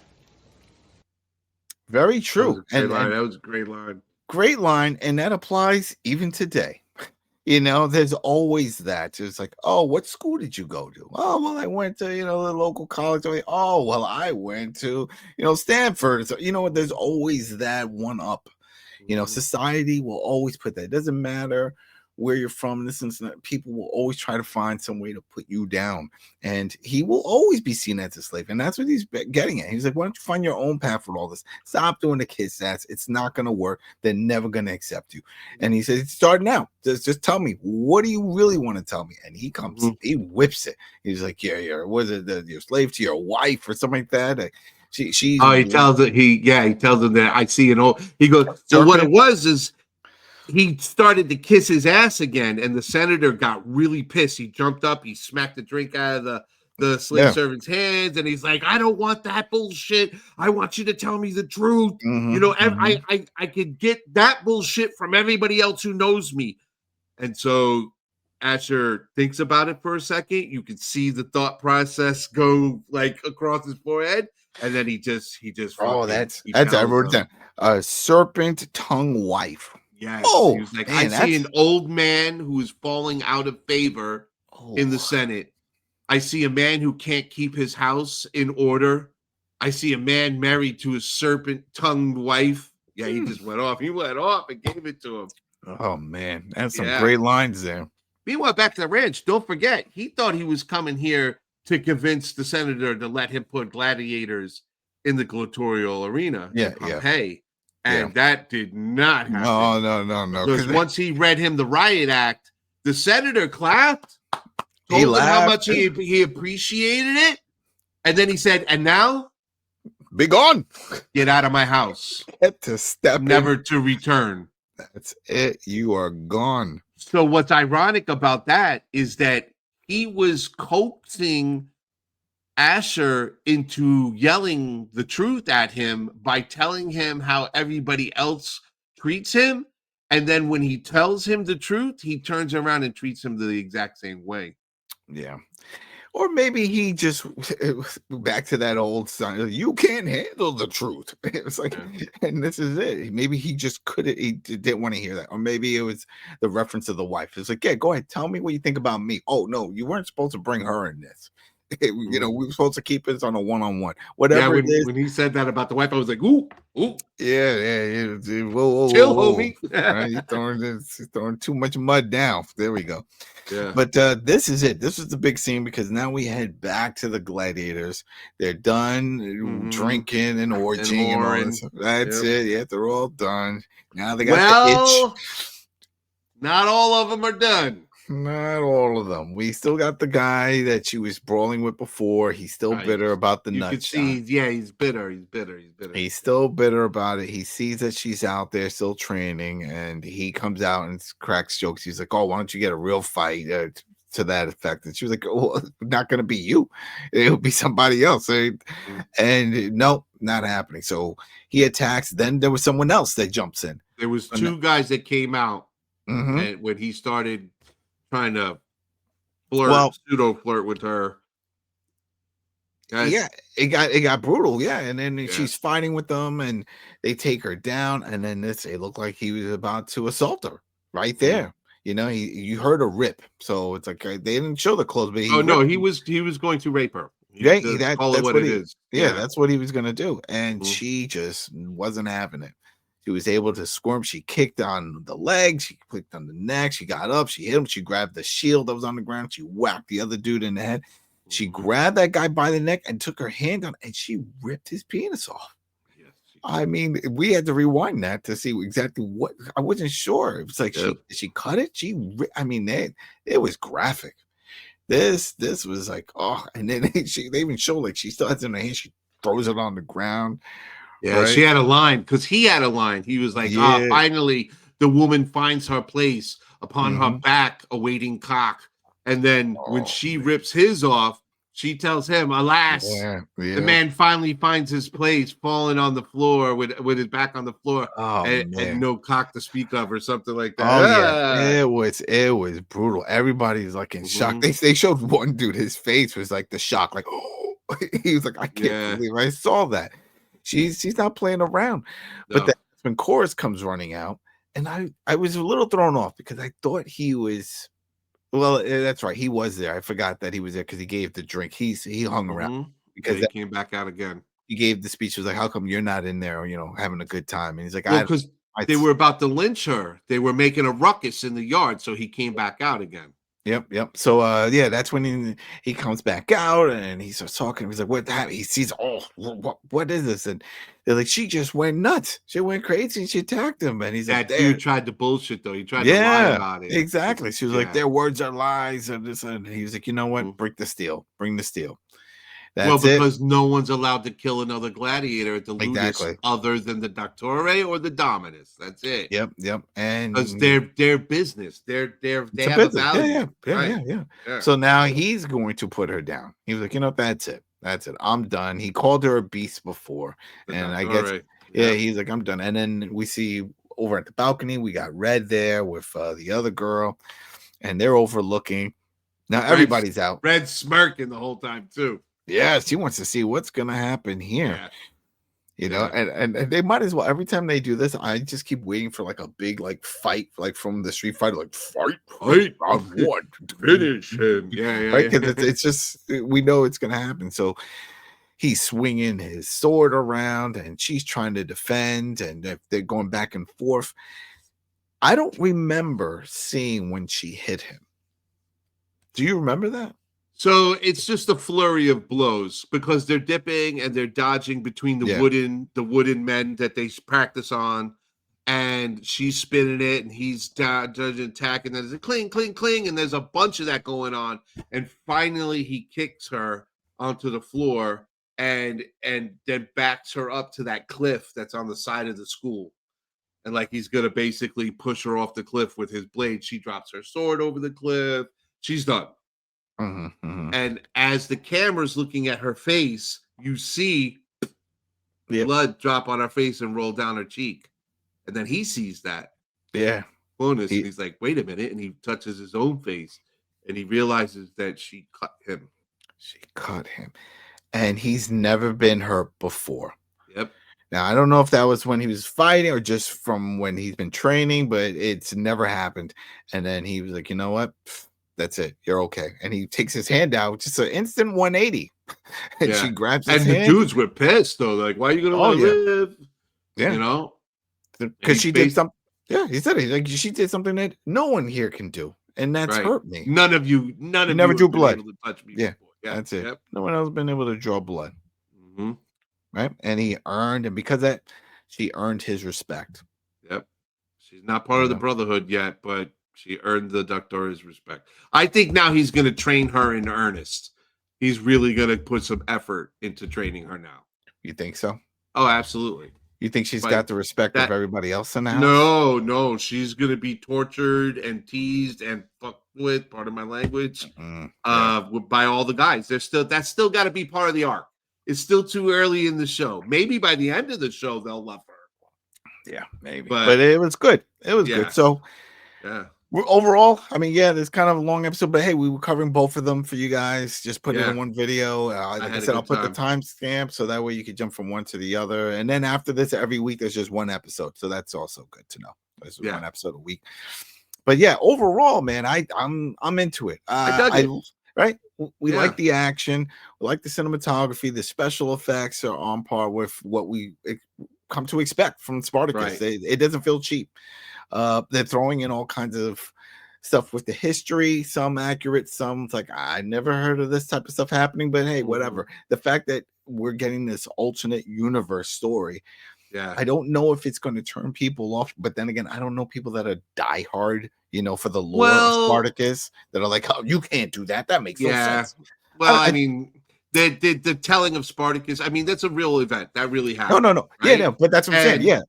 Very true. That was a great line. Great line, and that applies even today. There's always that. It's like, oh, what school did you go to? Oh, well, I went to, the local college. Oh, well, I went to, Stanford. So, there's always that one up. Society will always put that. It doesn't matter where you're from. This and that. People will always try to find some way to put you down. And he will always be seen as a slave. And that's what he's getting at. He's like, why don't you find your own path with all this? Stop doing the kiss ass. It's not going to work. They're never going to accept you. And he says, start now. Just tell me, what do you really want to tell me? And he comes, he whips it. He's like, yeah, was it your slave to your wife or something like that? He tells him that I see an old. He goes, so what it was is he started to kiss his ass again, and the senator got really pissed. He jumped up, he smacked the drink out of the slave servant's hands, and he's like, I don't want that bullshit. I want you to tell me the truth. I could get that bullshit from everybody else who knows me. And so Ashur thinks about it for a second. You can see the thought process go like across his forehead. And then he just I wrote it down. A serpent tongue wife. Yes. Oh, he was like, man, I see an old man who is falling out of favor in the Senate. I see a man who can't keep his house in order. I see a man married to a serpent-tongued wife. Yeah, he just went off. He went off and gave it to him. Oh, man. That's some great lines there. Meanwhile, back to the ranch, don't forget, he thought he was coming here to convince the senator to let him put gladiators in the gladiatorial arena. Hey, and that did not happen. No. Because once he read him the riot act, the senator clapped. Told him how much he appreciated it, and then he said, "And now, be gone. Get out of my house. Get to step never to return." That's it. You are gone. So what's ironic about that is that he was coaxing Ashur into yelling the truth at him by telling him how everybody else treats him. And then when he tells him the truth, he turns around and treats him the exact same way. Yeah. Or maybe he just, back to that old song, you can't handle the truth. It's like, and this is it. Maybe he just he didn't want to hear that. Or maybe it was the reference to the wife. It's like, yeah, go ahead. Tell me what you think about me. Oh, no, you weren't supposed to bring her in this. We were supposed to keep this on a one-on-one. Whatever it is. When he said that about the wife, I was like, ooh. Yeah. Whoa, chill, homie. Right? He's throwing too much mud down. There we go. Yeah. But this is it. This is the big scene because now we head back to the gladiators. They're done drinking and orgying and all this. That's it. Yeah, they're all done. Now they got the itch. Not all of them are done. Not all of them. We still got the guy that she was brawling with before. He's still bitter about the nut shot. He's bitter. He's still bitter about it. He sees that she's out there still training, and he comes out and cracks jokes. He's like, "Oh, why don't you get a real fight?" To that effect. And she was like, "Oh, not going to be you. It'll be somebody else." And no, not happening. So he attacks. Then there was someone else that jumps in. There was two guys that came out, and when he started trying to pseudo flirt with her. Guys. Yeah, it got brutal. Yeah, and then she's fighting with them, and they take her down, and then it looked like he was about to assault her right there. You heard a rip, so it's like they didn't show the clothes, but he was going to rape her. That's what it is. Yeah, that's what he was going to do, and she just wasn't having it. She was able to squirm. She kicked on the legs. She clicked on the neck. She got up. She hit him. She grabbed the shield that was on the ground. She whacked the other dude in the head. She grabbed that guy by the neck and took her hand on, and she ripped his penis off. Yes, I mean, we had to rewind that to see exactly what. I wasn't sure. It was like she cut it. It was graphic. This was like, oh, and then they even show like she still has it in her hand. She throws it on the ground. Yeah, right? She had a line because he had a line. He was like, finally, the woman finds her place upon her back, awaiting cock. And then when she rips his off, she tells him, alas, the man finally finds his place, falling on the floor with his back on the floor and no cock to speak of or something like that. It was brutal. Everybody's like in shock. They showed one dude, his face was like the shock, like, oh, he was like, I can't believe I saw that. She's not playing around. But then when Chorus comes running out, And I was a little thrown off because I thought he was. Well, that's right. He was there. I forgot that he was there because he gave the drink. He hung around Mhm. Yeah, because he came back out again. he gave the speech. He was like, "How come you're not in there? Having a good time?" And he's like, Well, "I." because I they were about to lynch her. They were making a ruckus in the yard, so he came back out again. Yep. So yeah, that's when he comes back out and he starts talking. He's like, "What happened?" He sees, "Oh, what is this?" And they're like, "She just went nuts. She went crazy. She attacked him." And he's like, That dude tried to bullshit, though. He tried to lie Yeah, about it. exactly." She was like, Yeah. "Their words are lies," and this, and he was like, "You know what? Mhm. Bring the steel. Bring the steel." Well, That's it. because no one's allowed to kill another gladiator at the Ludus Exactly. other than the Doctore or the Dominus. That's it. Yep. Because And they're business. They it's a have a business. value. Right. Yeah. Yeah. So now he's going to put her down. He was like, that's it. That's it. I'm done. He called her a beast before. The And I guess, Doctore. yeah, he's like, I'm done. And then we see over at the balcony, we got Red there with the other girl, and they're overlooking. Now everybody's out. Red smirking the whole time, too. Yes, he wants to see what's going to happen here. Yeah. And they might as well. Every time they do this, I just keep waiting for like a big fight, like from the Street Fighter, like fight, round one, Finish him. Yeah. right? Because it's just we know it's gonna happen. So he's swinging his sword around, and she's trying to defend, and they're going back and forth. I don't remember seeing when she hit him. Do you remember that? So it's just a flurry of blows because they're dipping and they're dodging between the wooden men that they practice on, and she's spinning it and he's dodging, attacking. There's a cling, cling, cling, and there's a bunch of that going on. And finally, he kicks her onto the floor and then backs her up to that cliff that's on the side of the school. And like he's gonna basically push her off the cliff with his blade. She drops her sword over the cliff. She's done. And as the camera's looking at her face, you see blood drop on her face and roll down her cheek. And then he sees that. Yeah. Bonus. And he's like, wait a minute. And he touches his own face and he realizes that she cut him. She cut him. And he's never been hurt before. Yep. Now, I don't know if that was when he was fighting or just from when he's been training, but it's never happened. And then he was like, you know what? That's it. You're okay. And he takes his hand out, just an instant 180. And she grabs his hand. And the dudes were pissed, though. Like, why are you going to let her live? Yeah. You know? Because she did something. Yeah, he said it. Like, she did something that no one here can do. And that's hurt me. None of you never drew blood. To touch me yeah. Before. Yeah. That's it. Yep. No one else has been able to draw blood. Mm-hmm. Right? And he earned, and because of that, she earned his respect. Yep. She's not part of the Brotherhood yet, but she earned the Doctore's respect. I think now he's going to train her in earnest. He's really going to put some effort into training her now. You think so? Oh, absolutely. You think she's got the respect of everybody else in the house? No. She's going to be tortured and teased and fucked with, part of my language, by all the guys. That's still got to be part of the arc. It's still too early in the show. Maybe by the end of the show, they'll love her. Yeah, maybe. But it was good. It was good. So, overall, I mean, there's kind of a long episode, but hey, we were covering both of them for you guys. Just put it in one video. Like I said, I'll put the timestamp so that way you can jump from one to the other. And then after this, every week there's just one episode, so that's also good to know. There's one episode a week. But yeah, overall, man, I'm into it. I dug it. Right? We like the action, we like the cinematography, the special effects are on par with what we come to expect from Spartacus. It doesn't feel cheap. They're throwing in all kinds of stuff with the history, some accurate, some like I never heard of this type of stuff happening, but hey, whatever. The fact that we're getting this alternate universe story, I don't know if it's going to turn people off, but then again, I don't know people that are diehard, for the lore of Spartacus that are like, oh, you can't do that. That makes no sense. Well, I mean, the telling of Spartacus, I mean, that's a real event. That really happened. No. Right? Yeah, no, but that's what I'm saying. Yeah.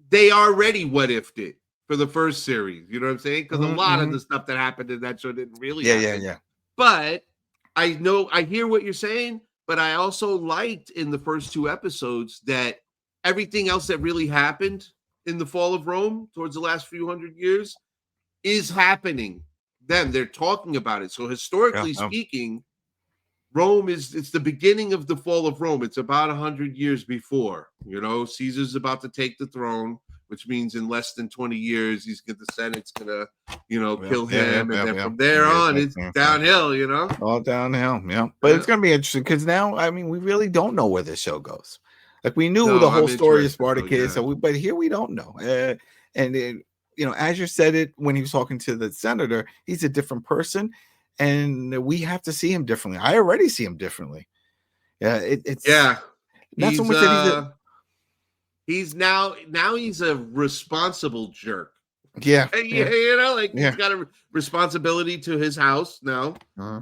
They already what if'd it for the first series. You know what I'm saying? Because a lot of the stuff that happened in that show didn't really happen. Yeah. But I hear what you're saying, but I also liked in the first two episodes that everything else that really happened in the fall of Rome towards the last few hundred years is happening. Then they're talking about it. So historically speaking, Rome it's the beginning of the fall of Rome. It's about 100 years before, Caesar's about to take the throne which means in less than 20 years, the Senate's gonna, kill Yeah, him, yeah, and then yeah. from there on, it's Yeah. downhill. All downhill. Yeah, but it's gonna be interesting because now, I mean, we really don't know where this show goes. Like we knew the whole story of Spartacus, but here we don't know. And Azure said it when he was talking to the senator. He's a different person, and we have to see him differently. I already see him differently. Yeah, it's not so much that he's he's a responsible jerk. Yeah, he's got a responsibility to his house now.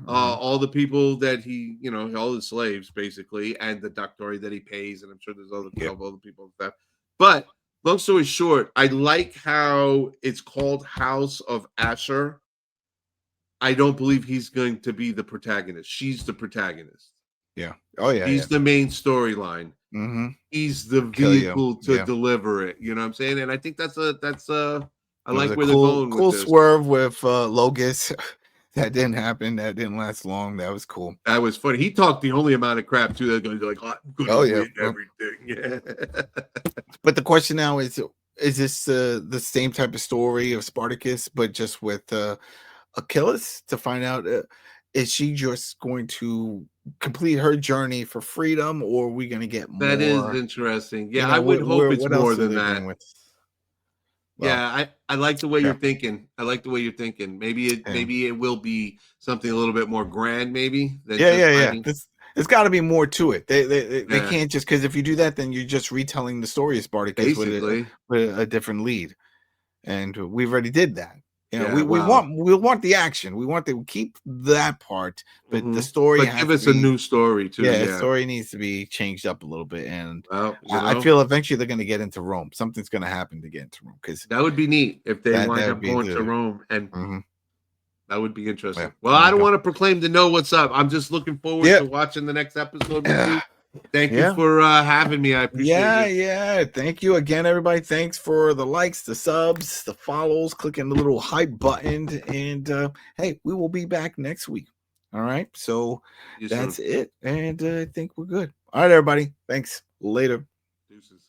All the people that he, all the slaves basically, and the ductory that he pays, and I'm sure there's other people and stuff. But long story short, I like how it's called House of Ashur. I don't believe he's going to be the protagonist. She's the protagonist. Yeah. Oh yeah. He's the main storyline. He's the vehicle to deliver it. You know what I'm saying? And I think that's I like where they're going with this. Cool swerve with Logos. That didn't happen. That didn't last long. That was cool. That was funny. He talked the only amount of crap too. That's going to be like, I'm going to win everything. Yeah. But the question now is this the same type of story of Spartacus, but just with Achilles, to find out is she just going to complete her journey for freedom, or are we going to get more? That is interesting. Yeah, I would hope it's more than that. Well, I like the way you're thinking. I like the way you're thinking. Maybe it will be something a little bit more grand. Maybe. It's got to be more to it. They can't just, because if you do that, then you're just retelling the story of Spartacus with a different lead, and we've already did that. We want the action. We want to keep that part, but the story give us a new story too. The story needs to be changed up a little bit, and I feel eventually they're going to get into Rome. Something's going to happen to get into Rome, because that would be neat if they wind up going to Rome, and that would be interesting. Well, I don't want to proclaim to know what's up. I'm just looking forward to watching the next episode with you. Thank you for having me. I appreciate it. Yeah. Thank you again, everybody. Thanks for the likes, the subs, the follows, clicking the little hype button. And hey, we will be back next week. All right. So that's it. And I think we're good. All right, everybody. Thanks. Later. Deuces.